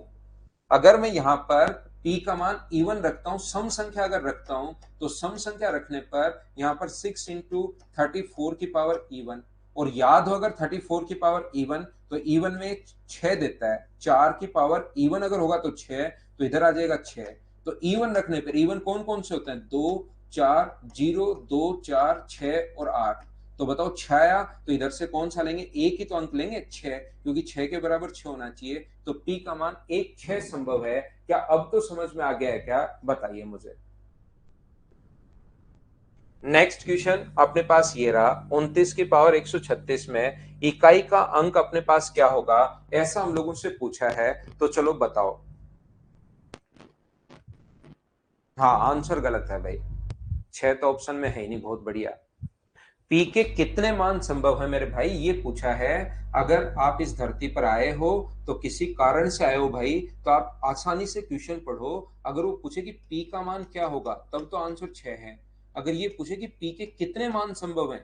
अगर मैं यहां पर पी का मान इवन रखता हूं, सम संख्या अगर रखता हूं, तो सम संख्या रखने पर यहां पर 6 इंटू 34 की पावर इवन, और याद हो अगर 34 की पावर इवन तो इवन में 6 देता है, 4 की पावर इवन अगर होगा तो 6, तो इधर आ जाएगा 6। तो इवन रखने पर इवन कौन कौन से होते हैं? 2 4 0 2 4 6 और 8। तो बताओ 6 आया तो इधर से कौन सा लेंगे? एक ही तो अंक लेंगे 6, क्योंकि 6 के बराबर 6 होना चाहिए। तो पी का मान 1 6 संभव है क्या? अब तो समझ में आ गया है क्या? बताइए मुझे। नेक्स्ट क्वेश्चन अपने पास ये रहा, 29 की पावर 136 में इकाई का अंक अपने पास क्या होगा, ऐसा हम लोगों से पूछा है। तो चलो बताओ। हाँ, आंसर गलत है भाई, 6 तो ऑप्शन में है ही नहीं। बहुत बढ़िया। पी के कितने मान संभव है मेरे भाई, ये पूछा है। अगर आप इस धरती पर आए हो तो किसी कारण से आए हो भाई, तो आप आसानी से क्वेश्चन पढ़ो। अगर वो पूछे कि पी का मान क्या होगा तब तो आंसर 6 है। अगर ये पूछे कि पी के कितने मान संभव है,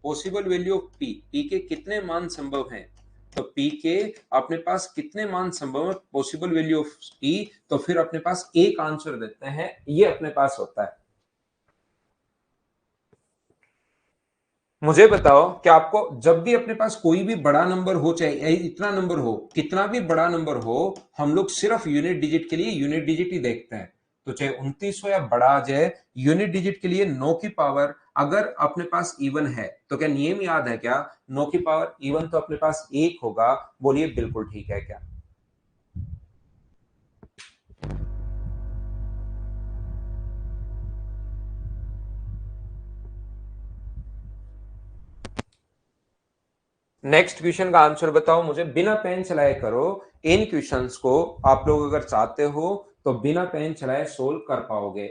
possible value of P, P के कितने मान संभव हैं, तो पी के अपने पास कितने मान संभव है, पॉसिबल वैल्यू ऑफ पी, तो फिर अपने पास एक आंसर देते हैं, ये अपने पास होता है। मुझे बताओ कि आपको जब भी अपने पास कोई भी बड़ा नंबर हो, चाहे इतना नंबर हो, कितना भी बड़ा नंबर हो, हम लोग सिर्फ यूनिट डिजिट के लिए यूनिट डिजिट ही देखते हैं। तो चाहे 29 हो या बड़ा आ जाए, यूनिट डिजिट के लिए 9 की पावर अगर अपने पास इवन है तो क्या नियम याद है क्या? 9 की पावर इवन तो अपने पास 1 होगा। बोलिए बिल्कुल ठीक है क्या? नेक्स्ट क्वेश्चन का आंसर बताओ मुझे, बिना पेन चलाए करो। इन क्वेश्चंस को आप लोग अगर चाहते हो तो बिना पेन चलाए सोल्व कर पाओगे।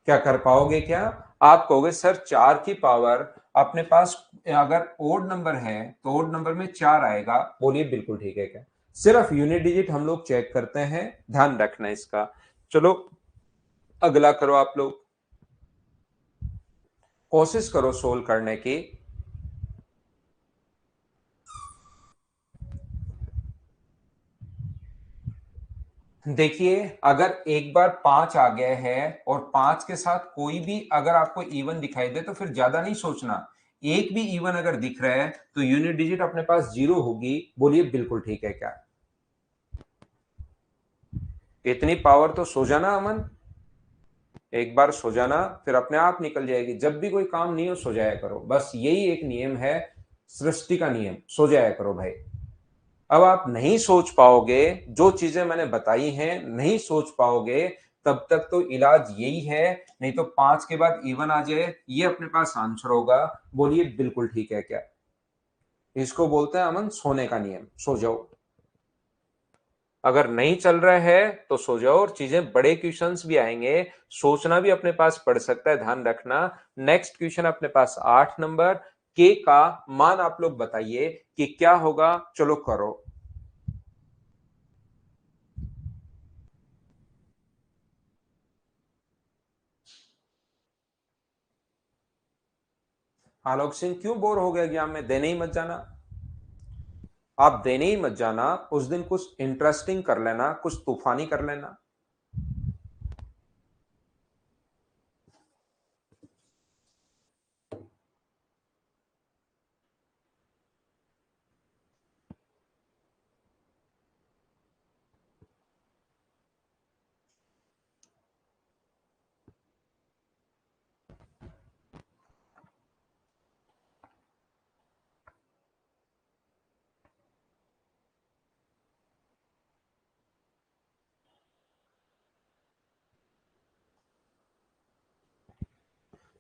क्या कर पाओगे क्या? आप कहोगे सर 4 की पावर अपने पास अगर ओड नंबर है तो ओड नंबर में 4 आएगा। बोलिए बिल्कुल ठीक है क्या? सिर्फ यूनिट डिजिट हम लोग चेक करते हैं, ध्यान रखना इसका। चलो अगला करो आप लोग, कोशिश करो सोल्व करने की। देखिए, अगर एक बार 5 आ गया है और 5 के साथ कोई भी अगर आपको इवन दिखाई दे तो फिर ज्यादा नहीं सोचना। एक भी इवन अगर दिख रहा है तो यूनिट डिजिट अपने पास 0 होगी। बोलिए बिल्कुल ठीक है क्या? इतनी पावर तो सो जाना अमन, एक बार सो जाना फिर अपने आप निकल जाएगी। जब भी कोई काम नहीं हो सो जाया करो, बस यही एक नियम है, सृष्टि का नियम, सो जाया करो भाई। अब आप नहीं सोच पाओगे, जो चीजें मैंने बताई हैं नहीं सोच पाओगे, तब तक तो इलाज यही है। नहीं तो 5 के बाद इवन आ जाए, ये अपने पास आंसर होगा। बोलिए बिल्कुल ठीक है क्या? इसको बोलते हैं अमन सोने का नियम, सो जाओ। अगर नहीं चल रहा है तो सो जाओ, और चीजें बड़े क्वेश्चंस भी आएंगे, सोचना भी अपने पास पड़ सकता है, ध्यान रखना। नेक्स्ट क्वेश्चन अपने पास 8 नंबर, के का मान आप लोग बताइए कि क्या होगा। चलो करो। आलोक सिंह क्यों बोर हो गया एग्जाम में? देने ही मत जाना। आप देने ही मत जाना, उस दिन कुछ इंटरेस्टिंग कर लेना, कुछ तूफानी कर लेना।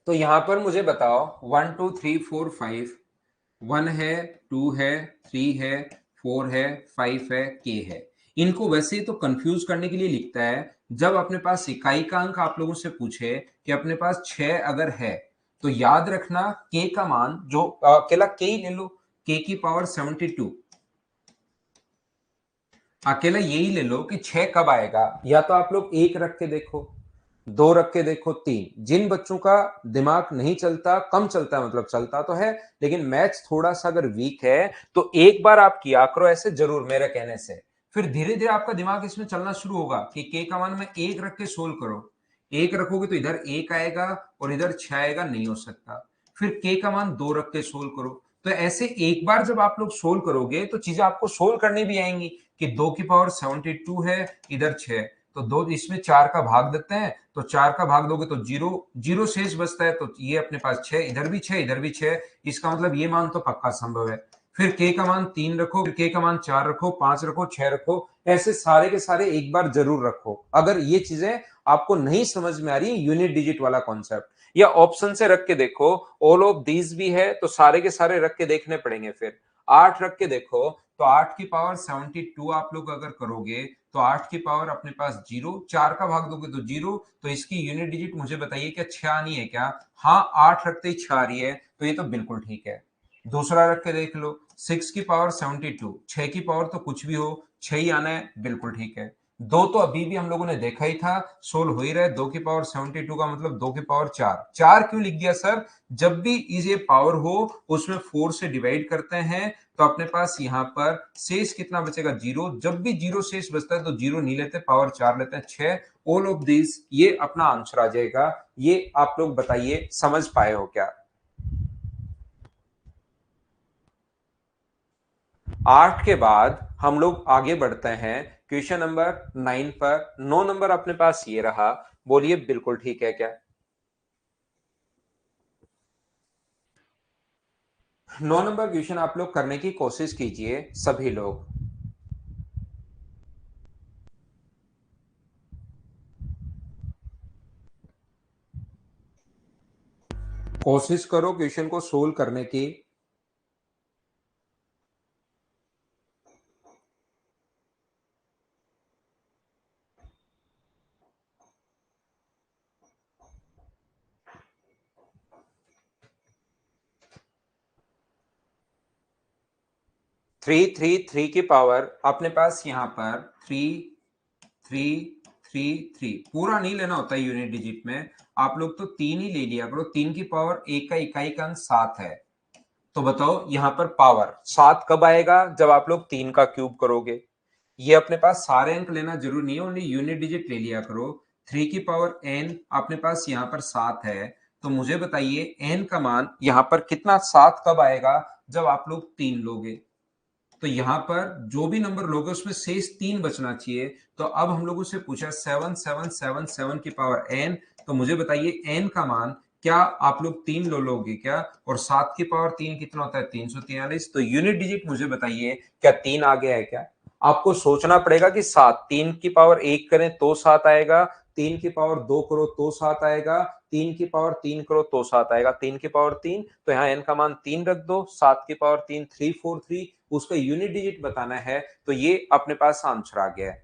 तो यहां पर मुझे बताओ, 1 2 3 4 5, 1 है, 2 है, 3 है, 4 है, 5 है, के है। इनको वैसे ही तो कंफ्यूज करने के लिए लिखता है। जब अपने पास इकाई का अंक आप लोगों से पूछे कि अपने पास 6 अगर है, तो याद रखना के का मान जो अकेला के ही ले लो, के की पावर 72, अकेला यही ले लो कि 6 कब आएगा। या तो आप लोग एक रख के देखो, दो रख के देखो, तीन। जिन बच्चों का दिमाग नहीं चलता, कम चलता है, मतलब चलता तो है लेकिन मैथ्स थोड़ा सा अगर वीक है, तो एक बार आप किया करो ऐसे जरूर मेरे कहने से। फिर धीरे धीरे आपका दिमाग इसमें चलना शुरू होगा कि के का मान में एक रख के सोल्व करो। एक रखोगे तो इधर एक आएगा और इधर 6 आएगा, नहीं हो सकता। फिर के का मान दो रख के सोल्व करो। तो ऐसे एक बार जब आप लोग सोल्व करोगे तो चीजें आपको सोल्व करनी भी आएंगी कि 2 की पावर 72 है, इधर 6, तो दो इसमें 4 का भाग देते हैं, तो 4 का भाग दोगे तो जीरो, जीरो शेष बचता है, तो ये अपने पास 6, इधर भी 6, इधर भी 6। इसका मतलब ये मान तो पक्का संभव है। फिर के का मान 3 रखो, फिर के का मान 4 रखो, 5 रखो, 6 रखो। ऐसे सारे के सारे एक बार जरूर रखो। अगर ये चीजें आपको नहीं समझ में आ रही, यूनिट डिजिट वाला कॉन्सेप्ट, या ऑप्शन से रख के देखो, ऑल ऑफ दीज भी है तो सारे के सारे रख के देखने पड़ेंगे। फिर 8 रख के देखो, तो 8 की पावर 72 आप लोग अगर करोगे तो 8 की पावर अपने पास जीरो, 4 का भाग दोगे तो जीरो, तो इसकी यूनिट डिजिट मुझे बताइए क्या 6 आनी है क्या? हाँ, 8 रखते ही 6 आ रही है, तो ये तो बिल्कुल ठीक है। दूसरा रख के देख लो, 6 की पावर 72, 6 की पावर तो कुछ भी हो, 6 ही आना है, बिल्कुल ठीक है। दो तो अभी भी हम लोगों ने देखा ही था, सोल्व हो ही रहा है। 2 की पावर 72 का मतलब 2 की पावर 4। 4 क्यों लिख दिया सर? जब भी ये पावर हो उसमें 4 से डिवाइड करते हैं, तो अपने पास यहां पर शेष कितना बचेगा? जीरो। जब भी जीरो शेष बचता है तो जीरो नहीं लेते, पावर 4 लेते हैं, 6। ऑल ऑफ दिस, ये अपना आंसर आ जाएगा। ये आप लोग बताइए समझ पाए हो क्या? 8 के बाद हम लोग आगे बढ़ते हैं क्वेश्चन नंबर 9 पर। 9 नंबर अपने पास ये रहा। बोलिए बिल्कुल ठीक है क्या? 9 नंबर क्वेश्चन आप लोग करने की कोशिश कीजिए सभी लोग। कोशिश करो क्वेश्चन को सोल्व करने की। 3 3 3 की पावर अपने पास यहां पर 3 3 3 3, पूरा नहीं लेना होता है यूनिट डिजिट में। आप लोग तो 3 ही ले लिया करो। 3 की पावर एक का इकाई का अंक 7 है। तो बताओ यहां पर पावर 7 कब आएगा? जब आप लोग 3 का क्यूब करोगे। ये अपने पास सारे अंक लेना जरूरी नहीं है, ओनली यूनिट डिजिट ले लिया करो। 3 की पावर n अपने पास यहाँ पर 7 है, तो मुझे बताइए n का मान यहाँ पर कितना, 7 कब आएगा, जब आप लोग 3 लोगे। तो यहां पर जो भी नंबर लोगे उसमें शेष 3 बचना चाहिए। तो अब हम लोगों से पूछा 7777 की पावर n, तो मुझे बताइए n का मान क्या आप लोग 3 लोगे क्या, और 7 की पावर 3 कितना होता है, 343। तो यूनिट डिजिट मुझे बताइए क्या 3 आ गया है क्या। आपको सोचना पड़ेगा कि 7, 3 की पावर 1 करें तो 7 आएगा, 3 की पावर 2 करो तो 7 आएगा, 3 की पावर 3 करो तो 7 आएगा, 3 की पावर 3, तो यहाँ n का मान 3 रख दो, 7 की पावर 3 343, उसका यूनिट डिजिट बताना है। तो ये अपने पास आंसर आ गया है।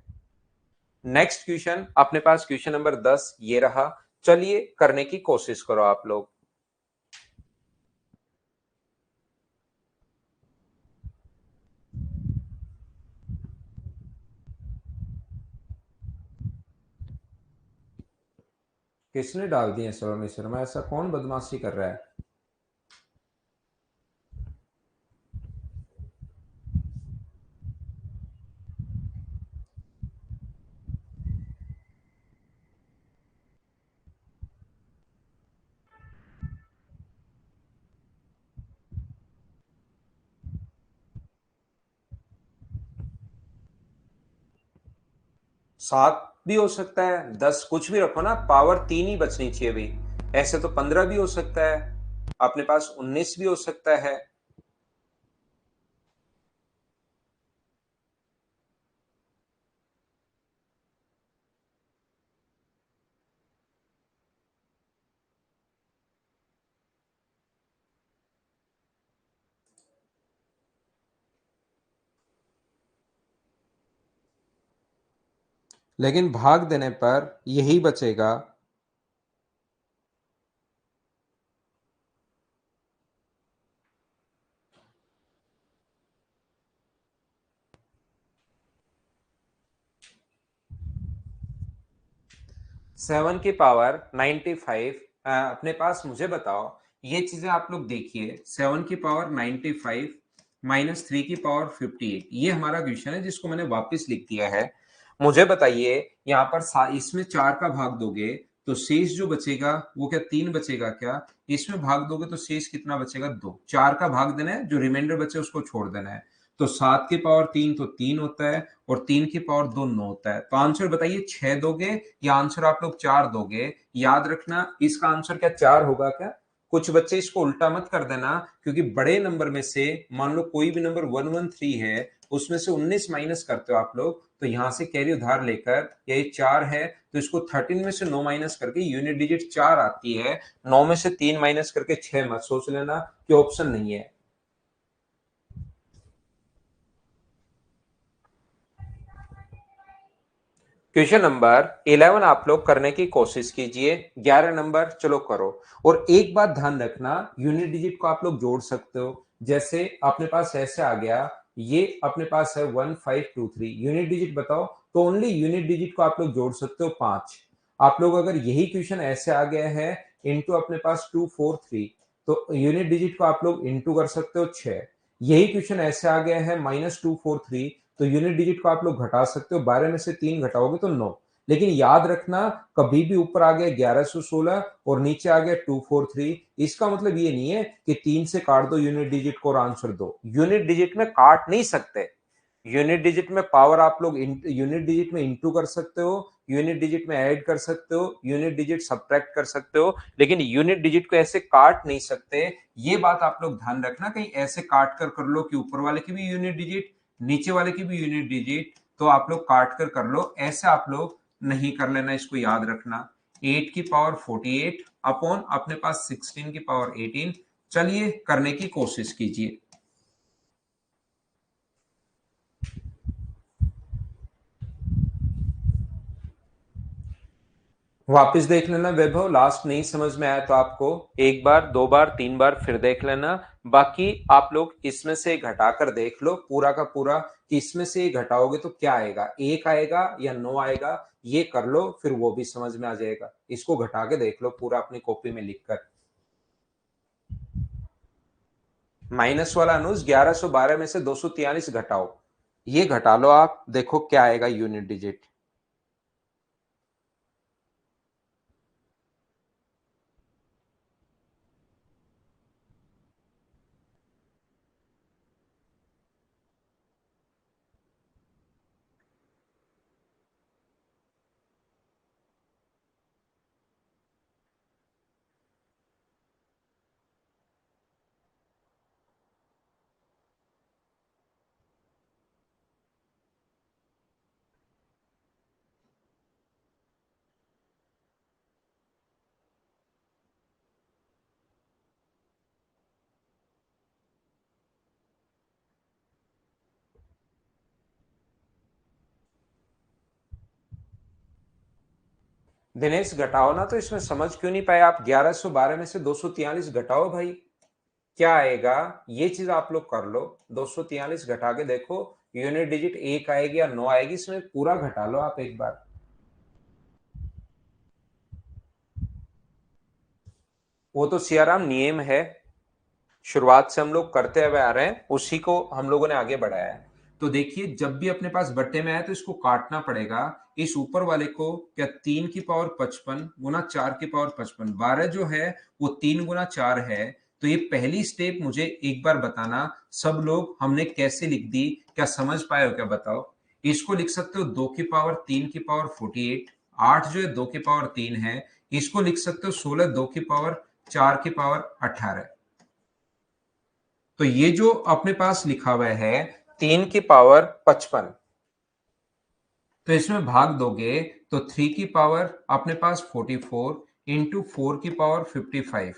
नेक्स्ट क्वेश्चन अपने पास क्वेश्चन नंबर 10 ये रहा। चलिए करने की कोशिश करो आप लोग। किसने डाल दिए सलोनी शर्मा, ऐसा कौन बदमाशी कर रहा है। 7 भी हो सकता है, 10, कुछ भी रखो ना, पावर 3 ही बचनी चाहिए भाई। ऐसे तो 15 भी हो सकता है, अपने पास 19 भी हो सकता है। लेकिन भाग देने पर यही बचेगा। 7 की पावर 95, अपने पास, मुझे बताओ ये चीजें आप लोग देखिए। 7 की पावर 95 माइनस 3 की पावर 58, ये हमारा क्वेश्चन है जिसको मैंने वापस लिख दिया है। मुझे बताइए यहाँ पर इसमें 4 का भाग दोगे तो शेष जो बचेगा वो क्या 3 बचेगा क्या, इसमें भाग दोगे तो शेष कितना बचेगा, 2। 4 का भाग देना है, जो रिमाइंडर बचे उसको छोड़ देना है। तो 7 की पावर 3 तो 3 होता है, और 3 की पावर 2 9 होता है। तो आंसर बताइए 6 दोगे या आंसर आप लोग 4 दोगे। याद रखना इसका आंसर क्या 4 होगा क्या। कुछ बच्चे इसको उल्टा मत कर देना, क्योंकि बड़े नंबर में से मान लो कोई भी नंबर 113 है, उसमें से 19 माइनस करते हो आप लोग, तो यहां से कैरी उधार लेकर ये 4 है, तो इसको 13 में से 9 माइनस करके यूनिट डिजिट 4 आती है। 9 में से 3 माइनस करके 6 मत सोच लेना कि ऑप्शन नहीं है। क्वेश्चन नंबर 11 आप लोग करने की कोशिश कीजिए। 11 नंबर चलो करो। और एक बात ध्यान रखना, यूनिट डिजिट को आप लोग जोड़ सकते हो। जैसे अपने पास ऐसे आ गया, ये अपने पास है 1523, यूनिट डिजिट बताओ, तो ओनली यूनिट डिजिट को आप लोग जोड़ सकते हो 5। आप लोग अगर यही क्वेश्चन ऐसे आ गया है इंटू अपने पास 243, तो यूनिट डिजिट को आप लोग इंटू कर सकते हो 6। यही क्वेश्चन ऐसे आ गया है -243, तो यूनिट डिजिट को आप लोग घटा सकते हो, 12 में से 3 घटाओगे तो 9। लेकिन याद रखना, कभी भी ऊपर आ गया 1116 और नीचे आ गया 243, इसका मतलब ये नहीं है कि 3 से काट दो यूनिट डिजिट को और आंसर दो। यूनिट डिजिट में काट नहीं सकते। यूनिट डिजिट में पावर आप लोग यूनिट डिजिट में इंटू कर सकते हो, यूनिट डिजिट में ऐड कर सकते हो, यूनिट डिजिट सब्ट्रैक्ट कर सकते हो, लेकिन यूनिट डिजिट को ऐसे काट नहीं सकते। ये बात आप लोग ध्यान रखना, कहीं ऐसे काट कर लो कि ऊपर वाले की भी यूनिट डिजिट, नीचे वाले की भी यूनिट डिजिट, तो आप लोग काट कर लो, ऐसे आप लोग नहीं कर लेना, इसको याद रखना। 8 की पावर 48 अपॉन अपने पास 16 की पावर 18। चलिए करने की कोशिश कीजिए। वापस देख लेना वैभव, लास्ट नहीं समझ में आया तो आपको एक बार, दो बार, तीन बार फिर देख लेना। बाकी आप लोग इसमें से घटाकर देख लो पूरा का पूरा, कि इसमें से घटाओगे तो क्या आएगा, 1 आएगा या 9 आएगा। ये कर लो, फिर वो भी समझ में आ जाएगा। इसको घटा के देख लो पूरा अपनी कॉपी में लिखकर। माइनस वाला अनुज, 1112 में से 243 घटाओ, ये घटा लो आप, देखो क्या आएगा यूनिट डिजिट। दिनेश घटाओ ना, तो इसमें समझ क्यों नहीं पाए आप? 1112 में से 243 घटाओ भाई, क्या आएगा ये चीज आप लोग कर लो। 243 घटा के देखो, यूनिट डिजिट 1 आएगी या 9 आएगी, इसमें पूरा घटा लो आप एक बार। वो तो सियाराम नियम है, शुरुआत से हम लोग करते हुए आ रहे हैं, उसी को हम लोगों ने आगे बढ़ाया है। तो देखिए, जब भी अपने पास बट्टे में आए तो इसको काटना पड़ेगा। इस ऊपर वाले को क्या 3 की पावर 55 गुना 4 की पावर 55, 12 जो है वो 3 गुना 4 है। तो ये पहली स्टेप मुझे एक बार बताना, सब लोग हमने कैसे लिख दी, क्या समझ पाए हो क्या, बताओ। इसको लिख सकते हो 2 की पावर 3 की पावर 48, 8 जो है 2 की पावर 3 है। इसको लिख सकते हो 16 2 की पावर 4 की पावर 18। तो ये जो अपने पास लिखा हुआ है 3 की पावर 55, तो इसमें भाग दोगे तो 3 की पावर अपने पास 44 इंटू 4 की पावर 55।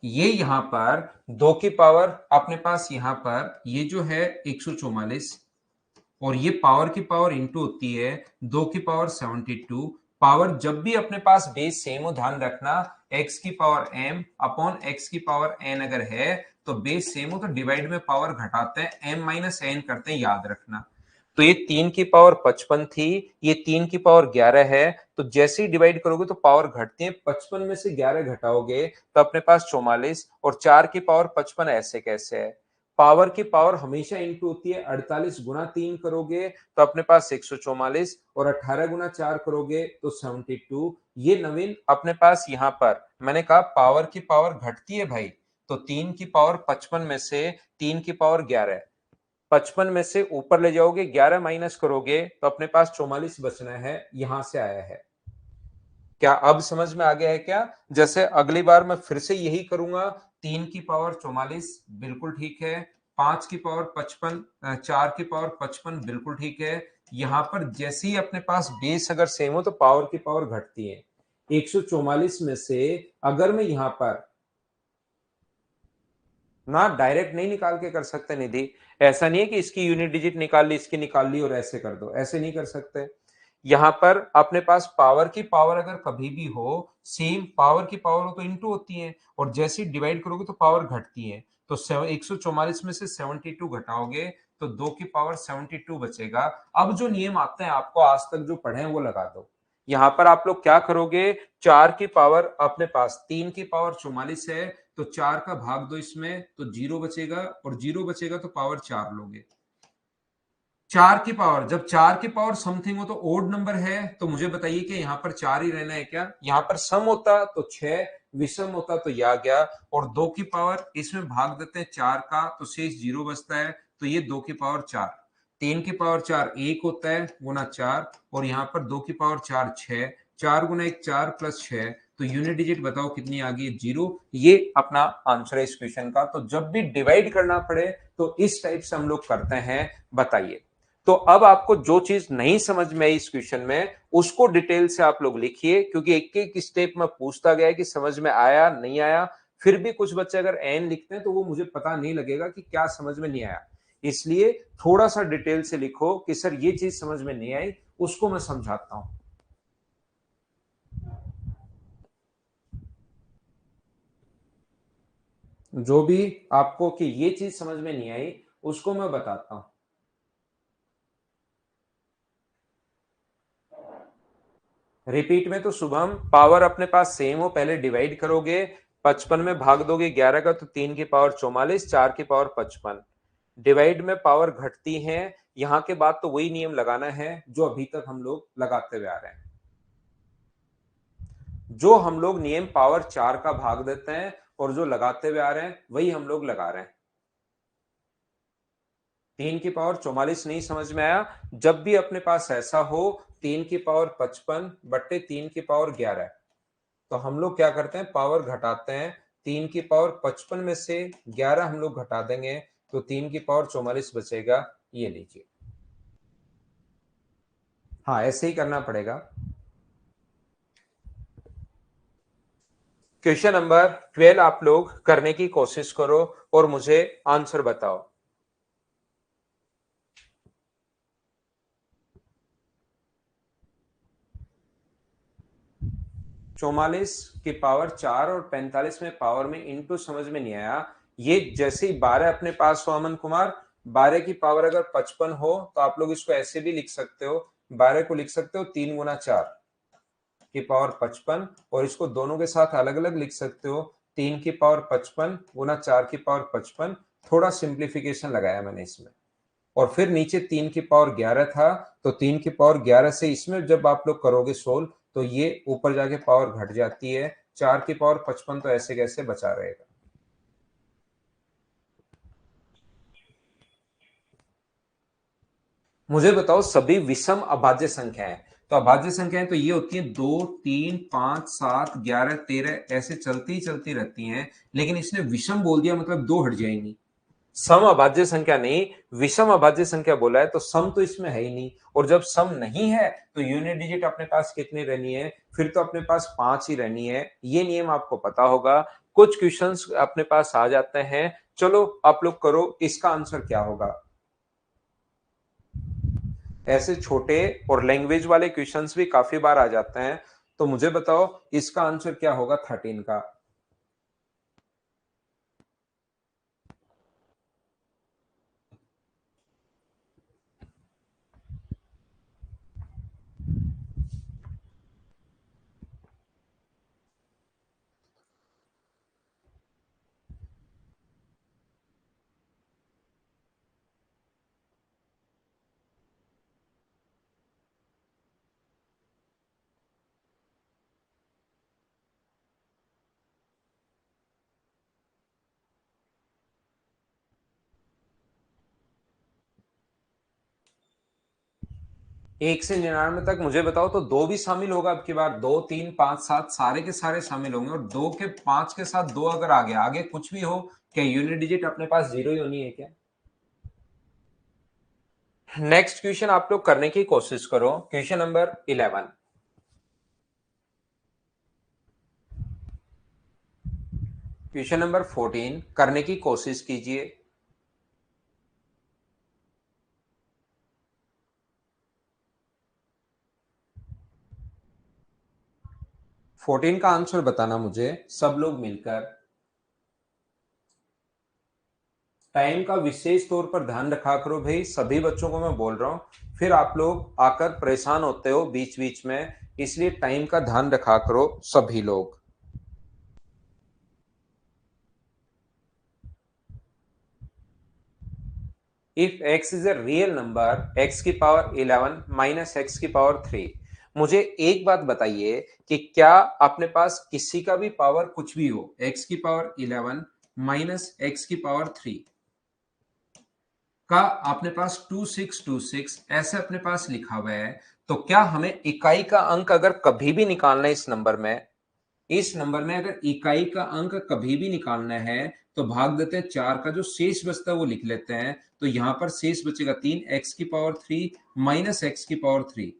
ये यहां पर 2 की पावर अपने पास यहां पर ये जो है 144, और ये पावर की पावर इंटू होती है 2 की पावर 72। पावर जब भी अपने पास बेस सेम हो, ध्यान रखना, एक्स की पावर एम अपॉन एक्स की पावर एन अगर है तो बेस सेम हो तो डिवाइड में पावर घटाते हैं, एम माइनस एन करते हैं, याद रखना। तो ये 3 की पावर 55 थी, ये 3 की पावर 11 है। तो जैसे ही डिवाइड करोगे तो पावर घटती है, 55 में से 11 घटाओगे तो अपने पास 44, और 4 की पावर 55 ऐसे कैसे है। पावर की पावर हमेशा इंटू होती है, 48 गुना 3 करोगे तो अपने पास 144, और 18 गुना 4 करोगे तो 72। ये नवीन अपने पास यहां पर मैंने कहा पावर की पावर घटती है भाई, तो 3 की पावर 55 में से 3 की पावर 11, 55 में से ऊपर ले जाओगे 11 माइनस करोगे तो अपने पास 44 बचना है, यहां से आया है। क्या अब समझ में आ गया है क्या? जैसे अगली बार मैं फिर से यही करूंगा, 3 की पावर 44 बिल्कुल ठीक है, 5 की पावर 55, 4 की पावर 55 बिल्कुल ठीक है। यहां पर जैसे ही अपने पास बेस अगर सेम हो तो पावर की पावर घटती है। 144 में से अगर मैं यहां पर ना डायरेक्ट नहीं निकाल के कर सकते निधि, ऐसा नहीं है कि इसकी यूनिट डिजिट निकाल ली, इसकी निकाल ली और ऐसे कर दो, ऐसे नहीं कर सकते। यहां पर अपने पास पावर की पावर अगर कभी भी हो, सेम पावर की पावर हो तो इंटू होती है, और जैसे ही डिवाइड करोगे तो पावर घटती है। तो 144 में से 72 घटाओगे तो 2 की पावर 72 बचेगा। अब जो नियम आते हैं आपको आज तक जो पढ़े हैं वो लगा दो। यहां पर आप लोग क्या करोगे, 4 की पावर अपने पास 3 की पावर 44 है, तो 4 का भाग दो इसमें तो 0 बचेगा, और 0 बचेगा तो पावर 4 लोगे। 4 की पावर, जब 4 की पावर समथिंग हो तो ओड नंबर है, तो मुझे बताइए कि यहाँ पर 4 ही रहना है क्या? यहाँ पर सम होता तो 6, विषम होता तो यह आ गया, और 2 की पावर इसमें भाग देते हैं 4 का तो शेष 0 बचता है, तो ये 2 की पावर 4। 3 की पावर 4 1 होता है गुना 4, और यहाँ पर 2 की पावर 4 6, 4 गुना 1 4 प्लस 6, तो यूनिट डिजिट बताओ कितनी आ गई, 0। ये अपना आंसर है इस क्वेश्चन का। तो जब भी डिवाइड करना पड़े तो इस टाइप से हम लोग करते हैं, बताइए। तो अब आपको जो चीज नहीं समझ में आई इस क्वेश्चन में, उसको डिटेल से आप लोग लिखिए, क्योंकि एक एक स्टेप में पूछता गया है कि समझ में आया नहीं आया। फिर भी कुछ बच्चे अगर एन लिखते हैं तो वो मुझे पता नहीं लगेगा कि क्या समझ में नहीं आया, इसलिए थोड़ा सा डिटेल से लिखो कि सर ये चीज समझ में नहीं आई, उसको मैं समझाता हूं। जो भी आपको कि ये चीज समझ में नहीं आई उसको मैं बताता हूं। रिपीट में तो शुभम, पावर अपने पास सेम हो, पहले डिवाइड करोगे, 55 में भाग दोगे 11 का तो 3 की पावर 44, 4 की पावर 55। डिवाइड में पावर घटती है, यहां के बाद तो वही नियम लगाना है जो अभी तक हम लोग लगाते हुए आ रहे हैं। जो हम लोग नियम पावर 4 का भाग देते हैं और जो लगाते हुए आ रहे हैं वही हम लोग लगा रहे हैं। 3 की पावर 44 नहीं समझ में आया? जब भी अपने पास ऐसा हो 3 की पावर 55 बट्टे 3 की पावर 11, तो हम लोग क्या करते हैं, पावर घटाते हैं। 3 की पावर 55 में से 11 हम लोग घटा देंगे तो 3 की पावर 44 बचेगा। ये लीजिए, हाँ ऐसे ही करना पड़ेगा। क्वेश्चन नंबर 12 आप लोग करने की कोशिश करो और मुझे आंसर बताओ। चौवालीस की पावर 4 और 45 में पावर में इनटू समझ में नहीं आया। ये जैसे ही 12 अपने पास हो अमन कुमार, 12 की पावर अगर 55 हो तो आप लोग इसको ऐसे भी लिख सकते हो, 12 को लिख सकते हो 3 गुना 4 की पावर 55, और इसको दोनों के साथ अलग अलग लिख सकते हो, 3 की पावर 55 गुना 4 की पावर 55। थोड़ा सिंप्लीफिकेशन लगाया मैंने इसमें, और फिर नीचे 3 की पावर 11 था, तो 3 की पावर 11 से इसमें जब आप लोग करोगे सोल्व तो ये ऊपर जाके पावर घट जाती है। 4 की पावर 55 तो ऐसे कैसे बचा रहेगा। मुझे बताओ, सभी विषम अभाज्य संख्या है, तो अभाज्य संख्याएं तो ये होती है 2 3 5 7 11 13 ऐसे चलती ही चलती रहती हैं, लेकिन इसने विषम बोल दिया मतलब दो हट जाएंगी। सम अभाज्य संख्या नहीं, विषम अभाज्य संख्या बोला है, तो सम तो इसमें है ही नहीं, और जब सम नहीं है तो यूनिट डिजिट अपने पास कितनी रहनी है, फिर तो अपने पास 5 ही रहनी है। ये नियम आपको पता होगा, कुछ क्वेश्चंस अपने पास आ जाते हैं। चलो आप लोग करो, इसका आंसर क्या होगा। ऐसे छोटे और लैंग्वेज वाले क्वेश्चंस भी काफी बार आ जाते हैं, तो मुझे बताओ इसका आंसर क्या होगा 13 का। एक से 99 तक मुझे बताओ, तो दो भी शामिल होगा अब की बार, 2 3 5 7 सारे के सारे शामिल होंगे, और 2 के 5 के साथ 2 अगर आगे आगे कुछ भी हो, क्या यूनिट डिजिट अपने पास जीरो ही होनी है क्या। नेक्स्ट क्वेश्चन आप लोग करने की कोशिश करो, क्वेश्चन नंबर 11। क्वेश्चन नंबर 14 करने की कोशिश कीजिए। 14 का आंसर बताना मुझे सब लोग मिलकर। टाइम का विशेष तौर पर ध्यान रखा करो भाई, सभी बच्चों को मैं बोल रहा हूं, फिर आप लोग आकर परेशान होते हो बीच बीच में, इसलिए टाइम का ध्यान रखा करो सभी लोग। If x is a real number, x की पावर 11 माइनस एक्स की पावर 3, मुझे एक बात बताइए कि क्या अपने पास किसी का भी पावर कुछ भी हो, x की पावर 11 माइनस एक्स की पावर 3 का अपने पास 2626 ऐसे अपने पास लिखा हुआ है, तो क्या हमें इकाई का अंक अगर कभी भी निकालना है इस नंबर में, इस नंबर में अगर इकाई का अंक कभी भी निकालना है तो भाग देते हैं 4 का, जो शेष बचता है वो लिख लेते हैं, तो यहां पर शेष बचेगा 3 एक्स की पावर 3 माइनस एक्स की पावर 3।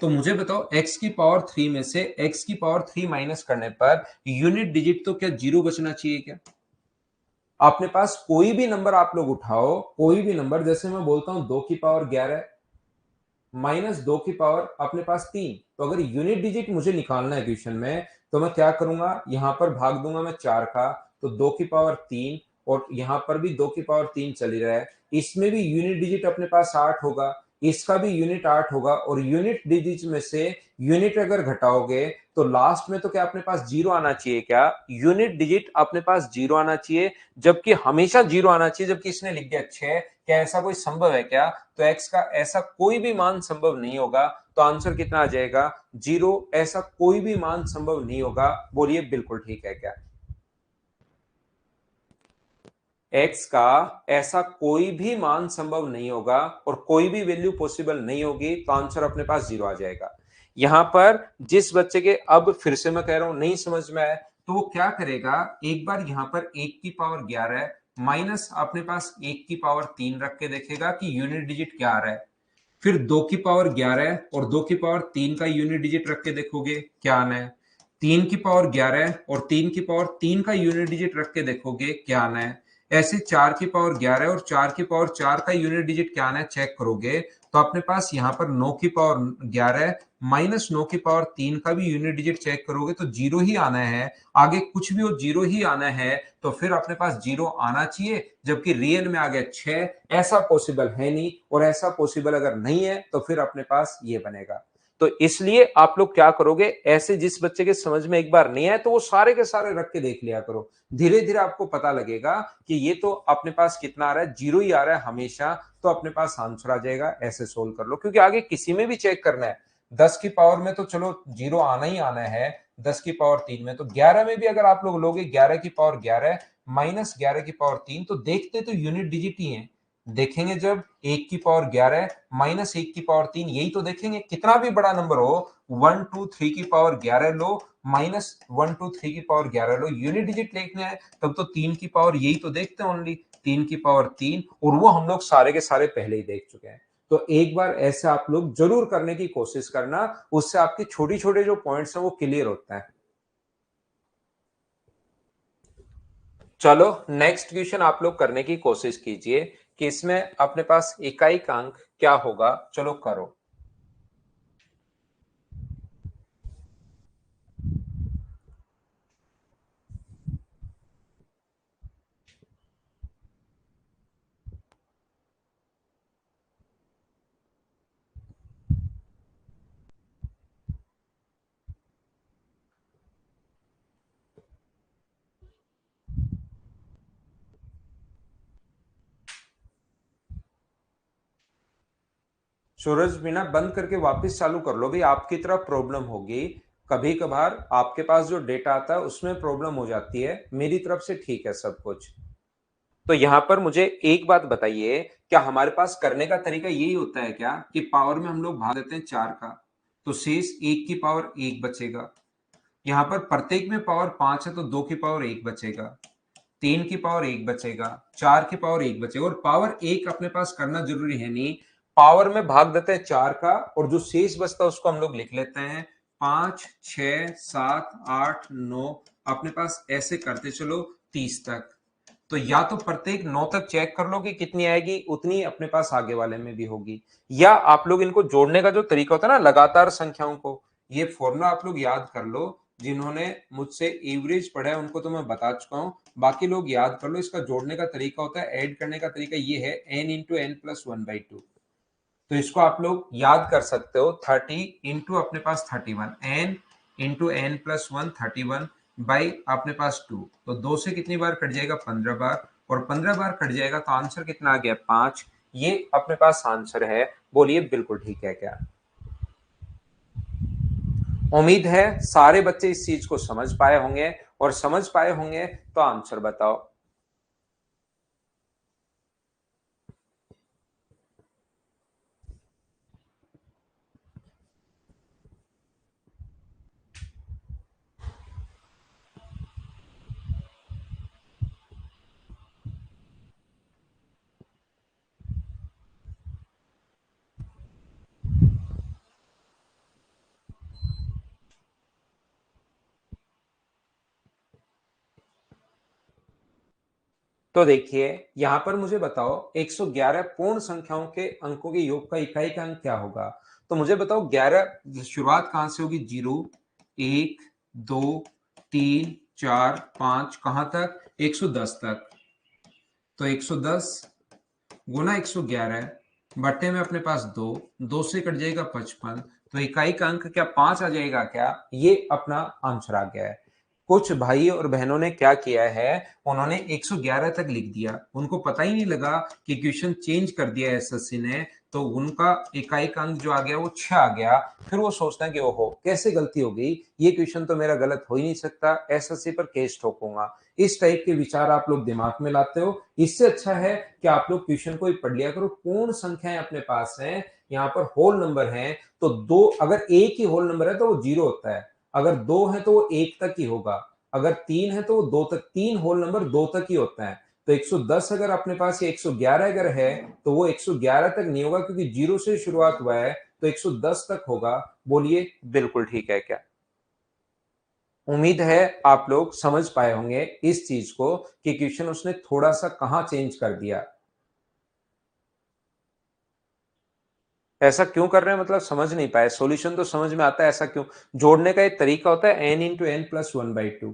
तो मुझे बताओ x की पावर 3 में से x की पावर 3 माइनस करने पर यूनिट डिजिट तो क्या जीरो बचना चाहिए क्या। अपने पास कोई भी नंबर आप लोग उठाओ, कोई भी नंबर, जैसे मैं बोलता हूं 2 की पावर 11 माइनस 2 की पावर अपने पास 3, तो अगर यूनिट डिजिट मुझे निकालना है क्वेश्चन में, तो मैं क्या करूंगा, यहां पर भाग दूंगा मैं 4 का, तो 2 की पावर 3, और यहां पर भी 2 की पावर 3 चली रहा है, इसमें भी यूनिट डिजिट अपने पास 8 होगा, इसका भी यूनिट 8 होगा, और यूनिट डिजिट में से यूनिट अगर घटाओगे तो लास्ट में तो क्या अपने पास जीरो आना चाहिए, क्या यूनिट डिजिट अपने पास जीरो आना चाहिए, जबकि हमेशा जीरो आना चाहिए, जबकि इसने लिख दिया 6। क्या ऐसा कोई संभव है क्या? तो x का ऐसा कोई भी मान संभव नहीं होगा, तो आंसर कितना आ जाएगा? जीरो। ऐसा कोई भी मान संभव नहीं होगा। बोलिए बिल्कुल ठीक है क्या? x का ऐसा कोई भी मान संभव नहीं होगा और कोई भी वैल्यू पॉसिबल नहीं होगी, तो आंसर अपने पास जीरो आ जाएगा। यहां पर जिस बच्चे के, अब फिर से मैं कह रहा हूं, नहीं समझ में आए तो वो क्या करेगा, एक बार यहां पर 1 की पावर 11 माइनस अपने पास 1 की पावर 3 रख के देखेगा कि यूनिट डिजिट क्या आ रहा है। फिर 2 की पावर 11 और 2 की पावर 3 का यूनिट डिजिट रख के देखोगे क्या आना है। 3 की पावर 11 और 3 की पावर 3 का यूनिट डिजिट रख के देखोगे क्या आना है। ऐसे 4 की पावर 11 और 4 की पावर 4 का यूनिट डिजिट क्या आना है चेक करोगे, तो अपने पास यहाँ पर 9 की पावर 11 माइनस 9 की पावर 3 का भी यूनिट डिजिट चेक करोगे तो जीरो ही आना है। आगे कुछ भी हो जीरो ही आना है, तो फिर अपने पास जीरो आना चाहिए, जबकि रियल में आ गया 6। ऐसा पॉसिबल है नहीं, और ऐसा पॉसिबल अगर नहीं है तो फिर अपने पास ये बनेगा। तो इसलिए आप लोग क्या करोगे, ऐसे जिस बच्चे के समझ में एक बार नहीं आए तो वो सारे के सारे रख के देख लिया करो। धीरे धीरे आपको पता लगेगा कि ये तो अपने पास कितना आ रहा है, जीरो ही आ रहा है हमेशा, तो अपने पास आंसर आ जाएगा। ऐसे सोल्व कर लो, क्योंकि आगे किसी में भी चेक करना है। 10 की पावर में तो चलो जीरो आना ही आना है, 10 की पावर 3 में, तो 11 में भी अगर आप लोग लोगे 11 की पावर 11 माइनस 11 की पावर 3, तो देखते तो यूनिट डिजिट ही है। देखेंगे जब 1 की पावर 11 माइनस 1 की पावर 3, यही तो देखेंगे। कितना भी बड़ा नंबर हो, 1 2 3 की पावर 11 लो माइनस 1 2 3 की पावर 11 लो, यूनिट डिजिट देखना है तब तो 3 की पावर, यही तो देखते हैं ओनली 3 की पावर 3, और वो हम लोग सारे के सारे पहले ही देख चुके हैं। तो एक बार ऐसे आप लोग जरूर करने की कोशिश करना, उससे आपके छोटे छोटे जो पॉइंट्स हैं वो क्लियर होता है। चलो नेक्स्ट क्वेश्चन आप लोग करने की कोशिश कीजिए कि इसमें अपने पास इकाई का अंक क्या होगा। चलो करो। सूरज बिना बंद करके वापस चालू कर लो भाई, आपकी तरफ प्रॉब्लम होगी। कभी कभार आपके पास जो डेटा आता है उसमें प्रॉब्लम हो जाती है, मेरी तरफ से ठीक है सब कुछ। तो यहां पर मुझे एक बात बताइए, क्या हमारे पास करने का तरीका यही होता है क्या कि पावर में हम लोग भाग देते हैं 4 का, तो शेष 1 की पावर 1 बचेगा। यहां पर प्रत्येक में पावर 5 है तो 2 की पावर 1 बचेगा, 3 की पावर 1 बचेगा, 4 की पावर 1 बचेगा, और पावर 1 अपने पास करना जरूरी है नहीं। पावर में भाग देते हैं 4 का, और जो शेष बचता है उसको हम लोग लिख लेते हैं 5 6 7 8 9। अपने पास ऐसे करते चलो 30 तक। तो या तो प्रत्येक 9 तक चेक कर लो कि कितनी आएगी, उतनी अपने पास आगे वाले में भी होगी। या आप लोग इनको जोड़ने का जो तरीका होता है ना, लगातार संख्याओं को, ये फॉर्मूला आप लोग याद कर लो। जिन्होंने मुझसे एवरेज पढ़ा है उनको तो मैं बता चुका हूं, बाकी लोग याद कर लो। इसका जोड़ने का तरीका होता है, ऐड करने का तरीका ये है, n इंटू एन प्लस 1/2। तो इसको आप लोग याद कर सकते हो, 30 इंटू अपने पास 31, N into N plus 1 31 by अपने पास 2, तो 2 से कितनी बार कट जाएगा, 15 बार, और 15 बार कट जाएगा तो आंसर कितना आ गया, 5। ये अपने पास आंसर है। बोलिए बिल्कुल ठीक है क्या? उम्मीद है सारे बच्चे इस चीज को समझ पाए होंगे, और समझ पाए होंगे तो आंसर बताओ। तो देखिए यहां पर मुझे बताओ, 111 पूर्ण संख्याओं के अंकों के योग का इकाई का अंक क्या होगा। तो मुझे बताओ 11 शुरुआत कहां से होगी, 0 1 2 3 4 5, कहां तक, 110 तक। तो 110 गुना 111 बट्टे में अपने पास 2, 2 से कट जाएगा 55, तो इकाई का अंक क्या 5 आ जाएगा क्या? ये अपना आंसर आ गया है। कुछ भाई और बहनों ने क्या किया है, उन्होंने 111 तक लिख दिया, उनको पता ही नहीं लगा कि क्वेश्चन चेंज कर दिया एसएससी ने, तो उनका इकाई का अंक जो आ गया वो 6 आ गया। फिर वो सोचता है कि ओहो कैसे गलती हो गई, ये क्वेश्चन तो मेरा गलत हो ही नहीं सकता, एसएससी पर केस ठोकूंगा। इस टाइप के विचार आप लोग दिमाग में लाते हो। इससे अच्छा है कि आप लोग क्वेश्चन को ही पढ़ लिया करो। पूर्ण संख्याएं अपने पास हैं, यहाँ पर होल नंबर हैं, तो दो अगर एक ही होल नंबर है तो वो 0 होता है, अगर 2 है तो वो 1 तक ही होगा, अगर 3 है तो वो 2 तक, 3 होल नंबर 2 तक ही होता है। तो 110 अगर अपने पास, ये 111 अगर है तो वो 111 तक नहीं होगा, क्योंकि 0 से शुरुआत हुआ है, तो 110 तक होगा। बोलिए बिल्कुल ठीक है क्या? उम्मीद है आप लोग समझ पाए होंगे इस चीज को कि क्वेश्चन उसने थोड़ा सा कहां चेंज कर दिया। ऐसा क्यों कर रहे हैं, मतलब समझ नहीं पाए, सॉल्यूशन तो समझ में आता है, ऐसा क्यों? जोड़ने का एक तरीका होता है n इंटू एन प्लस 1/2।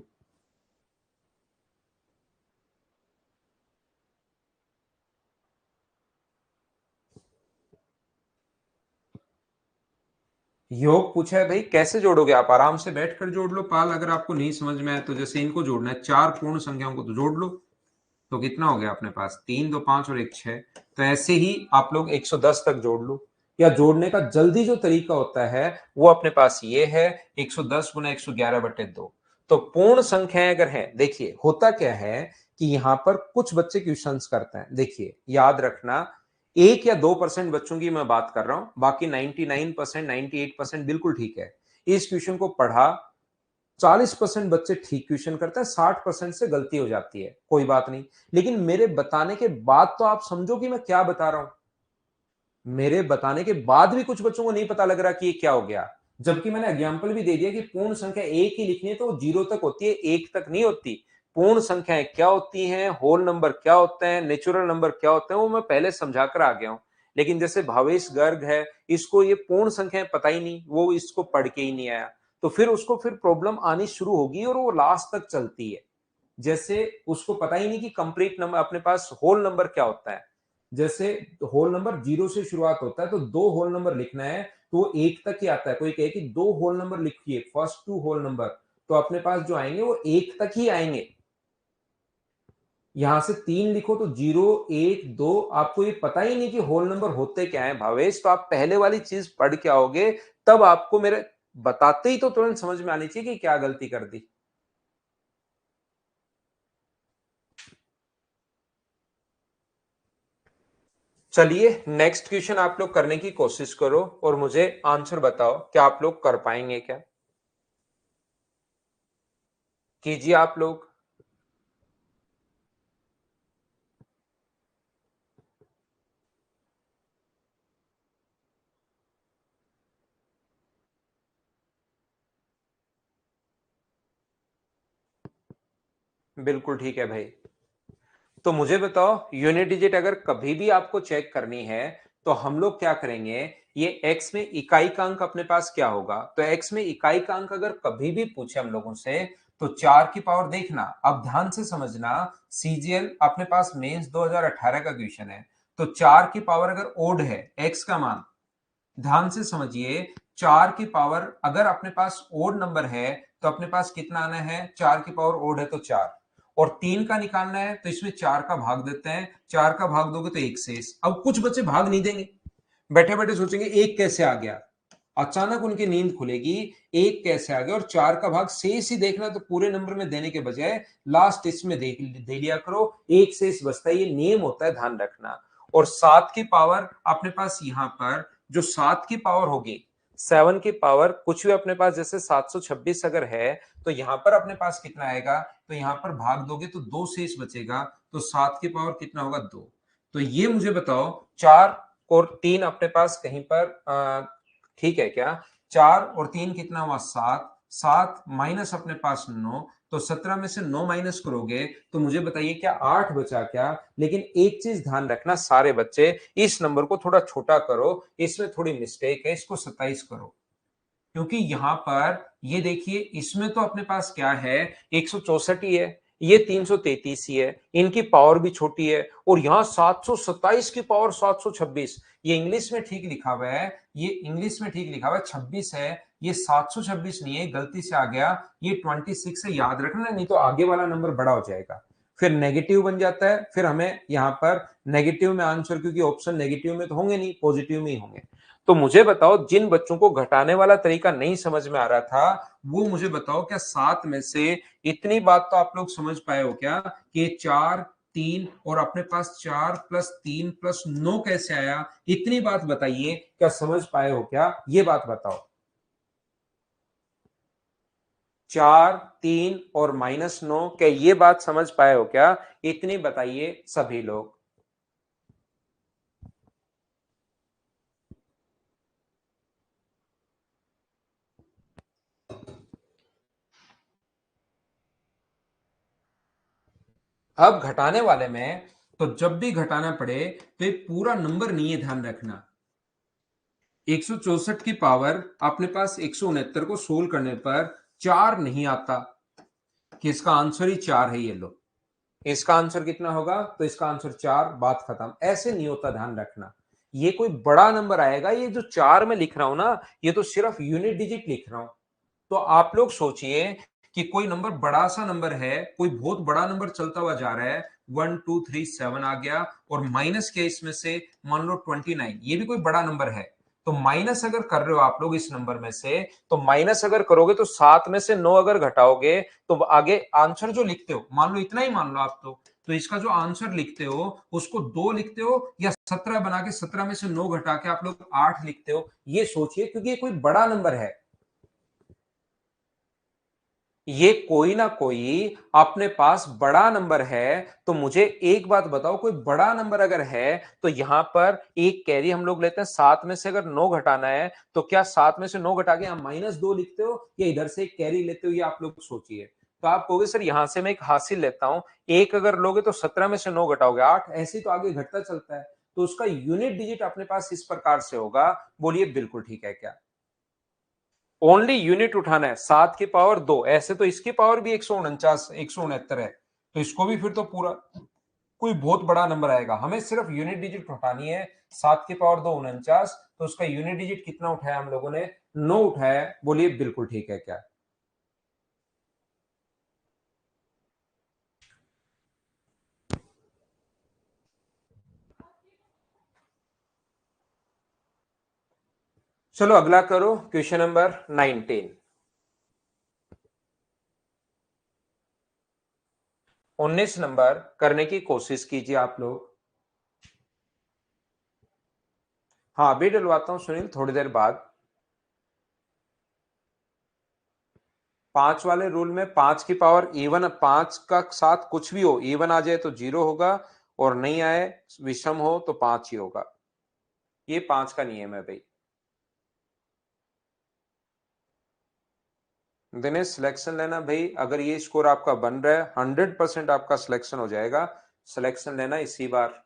योग पूछा है भाई, कैसे जोड़ोगे? आप आराम से बैठकर जोड़ लो पाल, अगर आपको नहीं समझ में आए तो। जैसे इनको जोड़ना है, चार पूर्ण संख्याओं को तो जोड़ लो, तो कितना हो गया अपने पास? 3 2 5 और 1 6। तो ऐसे ही आप लोग 110 तक जोड़ लो। या जोड़ने का जल्दी जो तरीका होता है वो अपने पास ये है, 110 गुना 111/2। तो पूर्ण संख्याएं अगर है, देखिए होता क्या है कि यहां पर कुछ बच्चे क्वेश्चंस करते हैं, देखिए याद रखना, 1 या 2% बच्चों की मैं बात कर रहा हूं, बाकी 99% 98% बिल्कुल ठीक है। इस क्वेश्चन को पढ़ा, 40% बच्चे ठीक क्वेश्चन करते हैं, 60% से गलती हो जाती है, कोई बात नहीं। लेकिन मेरे बताने के बाद तो आप समझो कि मैं क्या बता रहा हूं। मेरे बताने के बाद भी कुछ बच्चों को नहीं पता लग रहा कि ये क्या हो गया, जबकि मैंने एग्जाम्पल भी दे दिया कि पूर्ण संख्या एक ही लिखनी है तो वो 0 तक होती है, 1 तक नहीं होती। पूर्ण संख्याएं क्या होती हैं, होल नंबर क्या होते हैं, नेचुरल नंबर क्या होते हैं, वो मैं पहले समझाकर आ गया हूं। लेकिन जैसे भावेश गर्ग है, इसको ये पूर्ण संख्याएं पता ही नहीं, वो इसको पढ़ के ही नहीं आया, तो फिर उसको फिर प्रॉब्लम आनी शुरू होगी और वो लास्ट तक चलती है। जैसे उसको पता ही नहीं कि कंप्लीट नंबर अपने पास होल नंबर क्या होता है। जैसे होल नंबर 0 से शुरुआत होता है, तो 2 होल नंबर लिखना है तो वो 1 तक ही आता है। कोई कहे कि 2 होल नंबर लिखिए, फर्स्ट 2 होल नंबर, तो अपने पास जो आएंगे वो 1 तक ही आएंगे। यहां से 3 लिखो तो 0 1 2, आपको ये पता ही नहीं कि होल नंबर होते क्या है भावेश, तो आप पहले वाली चीज पढ़ के आओगे, तब आपको मेरे बताते ही तो तुरंत समझ में आनी चाहिए कि क्या गलती कर दी। चलिए नेक्स्ट क्वेश्चन आप लोग करने की कोशिश करो और मुझे आंसर बताओ, क्या आप लोग कर पाएंगे क्या? कीजिए आप लोग। बिल्कुल ठीक है भाई। तो मुझे बताओ, यूनिट डिजिट अगर कभी भी आपको चेक करनी है तो हम लोग क्या करेंगे, ये x में इकाई का अंक अपने पास क्या होगा, तो x में इकाई का अंक अगर कभी भी पूछे हम लोगों से, तो 4 की पावर, देखना अब ध्यान से समझना, सीजीएल अपने पास मेंस 2018 का क्वेश्चन है, तो 4 की पावर अगर ओड है x का मान, ध्यान से समझिए, 4 की पावर अगर अपने पास ओड नंबर है तो अपने पास कितना आना है, 4 की पावर ओड है तो 4, और 3 का निकालना है तो इसमें 4 का भाग देते हैं, 4 का भाग दोगे तो 1 शेष। अब कुछ बच्चे भाग नहीं देंगे, बैठे बैठे सोचेंगे एक कैसे आ गया, अचानक उनकी नींद खुलेगी, एक कैसे आ गया, और 4 का भाग शेष ही देखना, तो पूरे नंबर में देने के बजाय लास्ट इसमें दे लिया करो, एक शेष बचता है, ये नियम होता है, ध्यान रखना। और 7 की पावर अपने पास यहां पर जो 7 की पावर होगी, 7 की पावर कुछ भी अपने पास, जैसे 726 अगर है तो यहां पर अपने पास कितना आएगा, तो यहां पर भाग दोगे तो 2 शेष बचेगा, तो 7 की पावर कितना होगा, 2। तो ये मुझे बताओ, 4 और 3 अपने पास कहीं पर ठीक है क्या, 4 और 3 कितना हुआ, 7, 7 माइनस अपने पास 9, तो 17 में से 9 माइनस करोगे तो मुझे बताइए क्या 8 बचा क्या? लेकिन एक चीज ध्यान रखना सारे बच्चे, इस नंबर को थोड़ा छोटा करो, इसमें थोड़ी मिस्टेक है, इसको 27 करो, क्योंकि यहां पर ये देखिए, इसमें तो अपने पास क्या है, 164 ही है, ये 333 ही है, इनकी पावर भी छोटी है, और यहाँ 727 की पावर 726, ये इंग्लिश में ठीक लिखा हुआ है, ये इंग्लिश में ठीक लिखा हुआ है 26 है, ये 726 नहीं है, गलती से आ गया, ये 26 है, याद रखना, नहीं तो आगे वाला नंबर बड़ा हो जाएगा, फिर नेगेटिव बन जाता है, फिर हमें यहाँ पर नेगेटिव में आंसर, क्योंकि ऑप्शन नेगेटिव में तो होंगे नहीं, पॉजिटिव में ही होंगे। तो मुझे बताओ, जिन बच्चों को घटाने वाला तरीका नहीं समझ में आ रहा था, वो मुझे बताओ, क्या 7 में से इतनी बात तो आप लोग समझ पाए हो क्या कि 4 3 और अपने पास 4 प्लस 3 प्लस 9 कैसे आया? इतनी बात बताइए, क्या समझ पाए हो क्या? ये बात बताओ। 4 3 और -9, क्या ये बात समझ पाए हो क्या? इतनी बताइए सभी लोग। अब घटाने वाले में तो जब भी घटाना पड़े तो ये पूरा नंबर नहीं है, ध्यान रखना। 164 की पावर अपने पास 169 को सोल्व करने पर 4 नहीं आता, कि इसका आंसर ही 4 है। ये लो, इसका आंसर कितना होगा? तो इसका आंसर 4, बात खत्म। ऐसे नहीं होता, ध्यान रखना। ये कोई बड़ा नंबर आएगा, ये जो 4 में लिख रहा हूं ना, ये तो सिर्फ यूनिट डिजिट लिख रहा हूं। तो आप लोग सोचिए कि कोई नंबर बड़ा सा नंबर है, कोई बहुत बड़ा नंबर चलता हुआ जा रहा है, 1 2 3 7 आ गया, और माइनस के इसमें से मान लो 29, ये भी कोई बड़ा नंबर है। तो माइनस अगर कर रहे हो आप लोग इस नंबर में से, तो माइनस अगर करोगे तो 7 में से 9 अगर घटाओगे तो आगे आंसर जो लिखते हो, मान लो इतना ही मान लो आप, तो इसका जो आंसर लिखते हो उसको 2 लिखते हो, या 17 बना के 17 में से 9 घटा के आप लोग 8 लिखते हो? ये सोचिए, क्योंकि ये कोई बड़ा नंबर है। ये कोई ना कोई अपने पास बड़ा नंबर है। तो मुझे एक बात बताओ, कोई बड़ा नंबर अगर है तो यहां पर एक कैरी हम लोग लेते हैं, 7 में से अगर 9 घटाना है तो क्या 7 में से 9 घटा के यहां -2 लिखते हो, या इधर से एक कैरी लेते हो? ये आप लोग सोचिए। तो आप कहोगे सर यहां से मैं एक हासिल लेता हूं, एक अगर लोगे तो 17 में से 9 घटाओगे 8, ऐसे ही तो आगे घटता चलता है। तो उसका यूनिट डिजिट अपने पास इस प्रकार से होगा। बोलिए बिल्कुल ठीक है क्या? ओनली यूनिट उठाना है, 7 की पावर 2, ऐसे तो इसकी पावर भी 149 169 है, तो इसको भी फिर तो पूरा कोई बहुत बड़ा नंबर आएगा। हमें सिर्फ यूनिट डिजिट उठानी है। 7 की पावर 2 49, तो उसका यूनिट डिजिट कितना उठाया हम लोगों ने? 9 उठाया। बोलिए बिल्कुल ठीक है क्या? चलो अगला करो, क्वेश्चन नंबर 19। 19 नंबर करने की कोशिश कीजिए आप लोग। हाँ अभी डलवाता हूं सुनील, थोड़ी देर बाद। 5 वाले रूल में 5 की पावर इवन, 5 का साथ कुछ भी हो, इवन आ जाए तो 0 होगा, और नहीं आए विषम हो तो 5 ही होगा। ये 5 का नियम है भाई। दिनेश सिलेक्शन लेना भाई, अगर ये स्कोर आपका बन रहा है 100% आपका सिलेक्शन हो जाएगा। सिलेक्शन लेना इसी बार,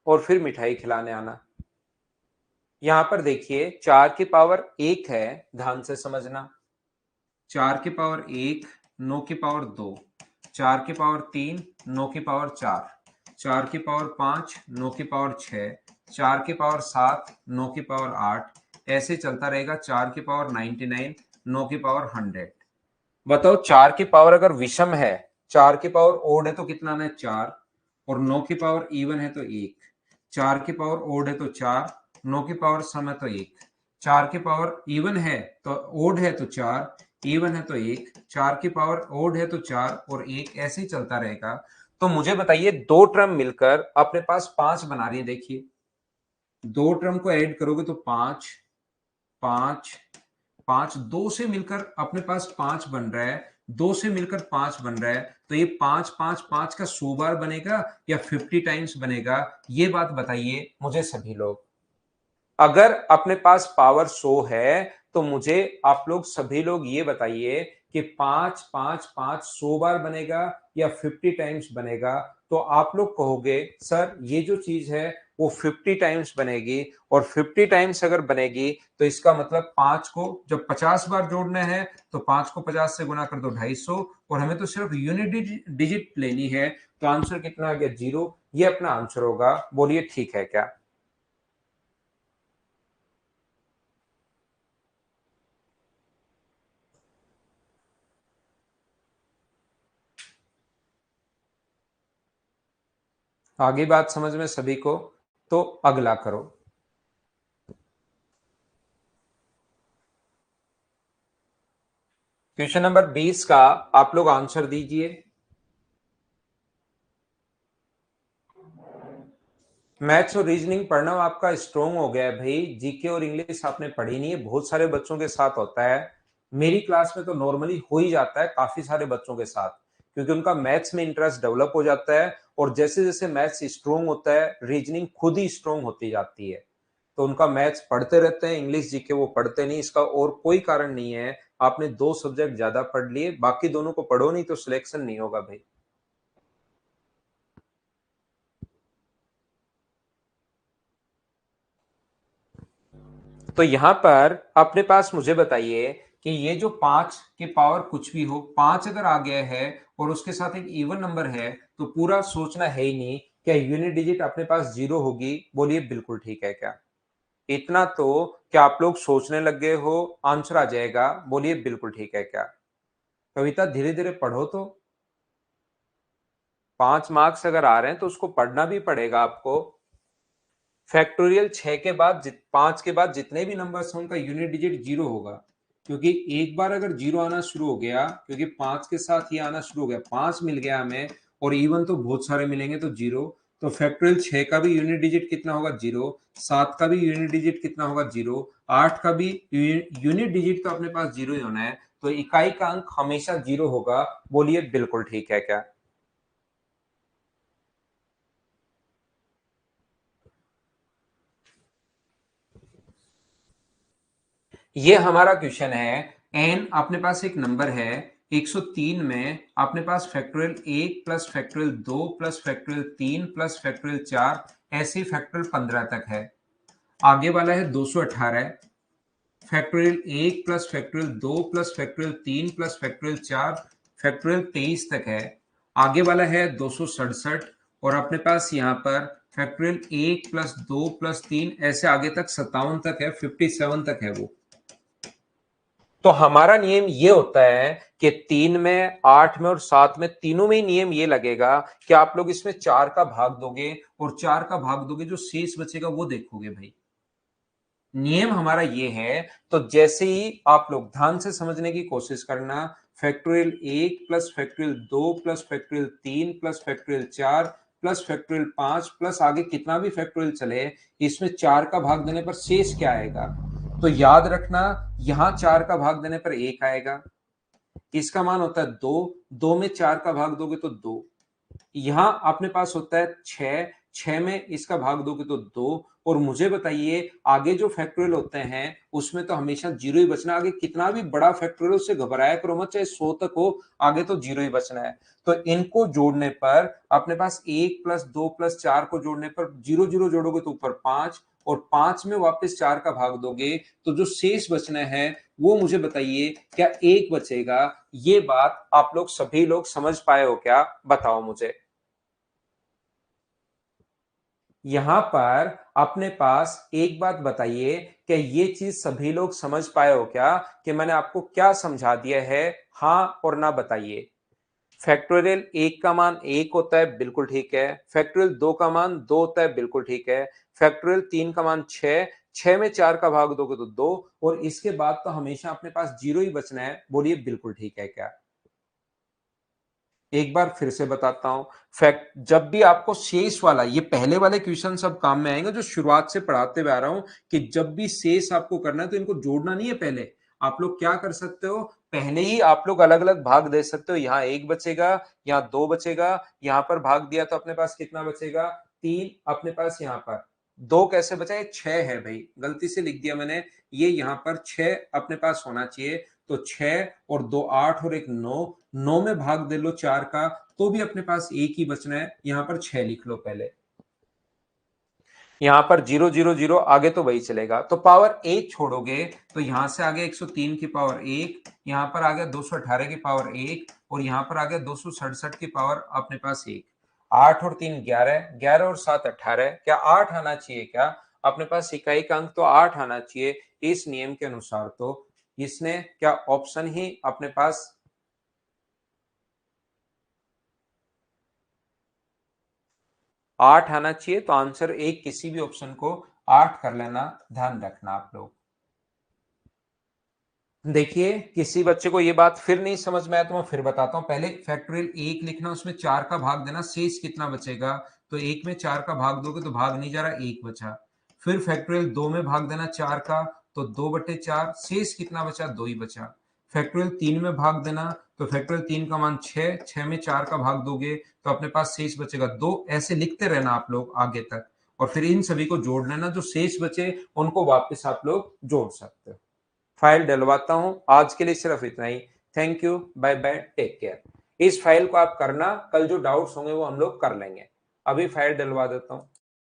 और फिर मिठाई खिलाने आना। यहां पर देखिए 4 की पावर 1 है, ध्यान से समझना। 4 की पावर 1, 9 की पावर 2, 4 की पावर 3, 9 की पावर 4, 4 की पावर 5, 9 की पावर 6, 4 की पावर 7, 9 की पावर 8, ऐसे चलता रहेगा। 4 की पावर 99, 9 की पावर 100। बताओ 4 की पावर अगर विषम है, 4 की पावर ओड है तो कितना आना है? 4, और 9 की पावर इवन है तो 1। 4 की पावर ओड है तो 4, 9 की पावर सम है तो 1। 4 की पावर इवन है तो ओड है तो 4, इवन है तो 1। 4 की पावर ओड है तो 4 और 1, ऐसे ही चलता रहेगा। तो मुझे बताइए, दो टर्म मिलकर अपने पास 5 बना रही है। देखिए दो टर्म को ऐड करोगे तो 5 5 5, 2 से मिलकर अपने पास 5 बन रहा है, 2 से मिलकर 5 बन रहा है। तो ये 5 5 5 का 100 बार बनेगा या 50 टाइम्स बनेगा? ये बात बताइए मुझे सभी लोग। अगर अपने पास पावर 100 है तो मुझे आप लोग सभी लोग ये बताइए कि 5 5 5 100 बार बनेगा या 50 टाइम्स बनेगा, तो आप लोग कहोगे सर ये जो चीज है वो 50 टाइम्स बनेगी, और 50 टाइम्स अगर बनेगी तो इसका मतलब 5 को जब 50 बार जोड़ना है तो 5 को 50 से गुना कर दो 250, और हमें तो सिर्फ यूनिट डिजिट लेनी है, तो आंसर कितना आ गया 0। ये अपना आंसर होगा। बोलिए ठीक है क्या? आगे बात समझ में सभी को? तो अगला करो। क्वेश्चन नंबर 20 का आप लोग आंसर दीजिए। मैथ्स और रीजनिंग पढ़ना आपका स्ट्रोंग हो गया है भाई। जीके और इंग्लिश आपने पढ़ी नहीं है, बहुत सारे बच्चों के साथ होता है। मेरी क्लास में तो नॉर्मली हो ही जाता है काफी सारे बच्चों के साथ, क्योंकि उनका मैथ्स में इंटरेस्ट डेवलप हो जाता है, और जैसे जैसे मैथ्स स्ट्रोंग होता है रीजनिंग खुद ही स्ट्रोंग होती जाती है। तो उनका मैथ्स पढ़ते रहते हैं, इंग्लिश जीके वो पढ़ते नहीं। इसका और कोई कारण नहीं है, आपने दो सब्जेक्ट ज्यादा पढ़ लिए, बाकी दोनों को पढ़ो नहीं तो सिलेक्शन नहीं होगा भाई। तो यहां पर अपने पास मुझे बताइए कि ये जो 5 के पावर कुछ भी हो, 5 अगर आ गया है और उसके साथ एक इवन नंबर है, तो पूरा सोचना है ही नहीं, क्या यूनिट डिजिट अपने पास 0 होगी? बोलिए बिल्कुल ठीक है क्या? इतना तो क्या आप लोग सोचने लग गए हो आंसर आ जाएगा? बोलिए बिल्कुल ठीक है क्या? कविता धीरे धीरे पढ़ो तो। 5 मार्क्स अगर आ रहे हैं तो उसको पढ़ना भी पड़ेगा आपको। फैक्टोरियल 6 के बाद 5 के बाद जितने भी नंबर्स हैं उनका यूनिट डिजिट 0 होगा, क्योंकि एक बार अगर 0 आना शुरू हो गया, क्योंकि 5 के साथ ये आना शुरू हो गया, 5 मिल गया हमें और इवन तो बहुत सारे मिलेंगे तो 0। तो फैक्टोरियल 6 का भी यूनिट डिजिट कितना होगा 0, 7 का भी यूनिट डिजिट कितना होगा 0, 8 का भी यूनिट डिजिट तो अपने पास 0 ही होना है, तो इकाई का अंक हमेशा 0 होगा। बोलिए बिल्कुल ठीक है क्या? ये हमारा क्वेश्चन है। एन अपने पास एक नंबर है, 103 में अपने पास factorial 1 plus factorial 2 plus factorial 3 plus factorial 4 ऐसे फैक्टोरियल 15 तक है। आगे वाला है 218, factorial 1 plus factorial 2 plus factorial 3 plus factorial 4 factorial 23 तक है। आगे वाला है 267, और अपने पास यहाँ पर फैक्टोरियल 1 प्लस 2 प्लस 3 ऐसे आगे तक 57 तक है, 57 तक है वो। तो हमारा नियम ये होता है कि 3 में, 8 में और 7 में, तीनों में ही नियम ये लगेगा कि आप लोग इसमें 4 का भाग दोगे, और 4 का भाग दोगे जो शेष बचेगा वो देखोगे भाई। नियम हमारा ये है। तो जैसे ही आप लोग ध्यान से समझने की कोशिश करना, factorial 1 plus factorial 2 plus factorial 3 plus factorial 4 plus factorial 5 plus आगे कितना भी फैक्टोरियल चले, इसमें 4 का भाग देने पर शेष क्या आएगा? तो याद रखना, यहां 4 का भाग देने पर 1 आएगा, इसका मान होता है 2, 2 में 4 का भाग दोगे तो 2। यहां अपने पास होता है 6, 6 में इसका भाग दोगे तो 2। और मुझे बताइए आगे जो फैक्टोरियल होते हैं उसमें तो हमेशा 0 ही बचना, आगे कितना भी बड़ा फैक्टोरियल उससे घबराया करो मत, चाहे 100 तक हो, आगे तो 0 ही बचना है। तो इनको जोड़ने पर अपने पास 1 प्लस 2 प्लस 4 को जोड़ने पर 0 0 जोड़ोगे तो ऊपर 5, और 5 में वापस 4 का भाग दोगे तो जो शेष बचना है वो मुझे बताइए क्या 1 बचेगा? ये बात आप लोग सभी लोग समझ पाए हो क्या? बताओ मुझे। यहां पर अपने पास एक बात बताइए, क्या ये चीज सभी लोग समझ पाए हो क्या कि मैंने आपको क्या समझा दिया है? हाँ और ना बताइए। फैक्टोरियल 1 का मान 1 होता है, बिल्कुल ठीक है। फैक्टोरियल 2 का मान 2 होता है, बिल्कुल ठीक है। फैक्टोरियल 3 का मान 6, 6 में 4 का भाग दोगे तो 2, और इसके बाद तो हमेशा अपने पास 0 ही बचना है। बोलिए बिल्कुल ठीक है क्या? एक बार फिर से बताता हूं। फैक्ट जब भी आपको शेष वाला, ये पहले वाले क्वेश्चन सब काम में आएंगे जो शुरुआत से पढ़ाते हुए आ रहा हूं, कि जब भी शेष आपको करना है तो इनको जोड़ना नहीं है। पहले आप लोग क्या कर सकते हो, पहले ही आप लोग अलग अलग भाग दे सकते हो। यहाँ 1 बचेगा, यहाँ 2 बचेगा, यहाँ पर भाग दिया तो अपने पास कितना बचेगा 3। अपने पास यहाँ पर 2 कैसे बचा? 6 है भाई, गलती से लिख दिया मैंने, ये यहाँ पर 6 अपने पास होना चाहिए। तो 6 और 2 8 और एक 9, 9 में भाग दे लो 4 का तो भी अपने पास एक ही बचना है, यहां पर 6 लिख लो पहले। यहां पर 0 0 0 आगे तो वही चलेगा, तो पावर 1 छोड़ोगे तो यहां से आगे 103 की पावर 1, यहां पर आ गया 218 की पावर 1 और यहां पर आ गया 267 की पावर अपने पास 1। 8 और 3 11, 11 और 7 18, क्या 8 आना चाहिए? क्या अपने पास इकाई का अंक तो 8 आना चाहिए इस नियम के अनुसार, तो इसने क्या ऑप्शन ही अपने पास 8 आना चाहिए, तो आंसर एक किसी भी ऑप्शन को 8 कर लेना, ध्यान रखना आप लोग। देखिए किसी बच्चे को ये बात फिर नहीं समझ में आया तो मैं फिर बताता हूं, पहले फैक्टोरियल 1 लिखना, उसमें 4 का भाग देना, शेष कितना बचेगा, तो 1 में 4 का भाग दोगे तो भाग नहीं जा रहा, 1 बचा। फिर फैक्टोरियल 2 में भाग देना 4 का, तो 2/4, शेष कितना बचा, 2 ही बचा। फैक्टोरियल 3 में भाग देना, तो फैक्टोरियल 3 का मान 6, 6 में 4 का भाग दोगे तो अपने पास शेष बचेगा 2। ऐसे लिखते रहना आप लोग आगे तक, और फिर इन सभी को जोड़ लेना, जो शेष बचे उनको वापस आप लोग जोड़ सकते हो। फाइल डलवाता हूं, आज के लिए सिर्फ इतना ही। Thank you, bye bye, take care. इस फाइल को आप करना, कल जो डाउट्स होंगे वो हम लोग कर लेंगे। अभी फाइल डलवा देता हूं।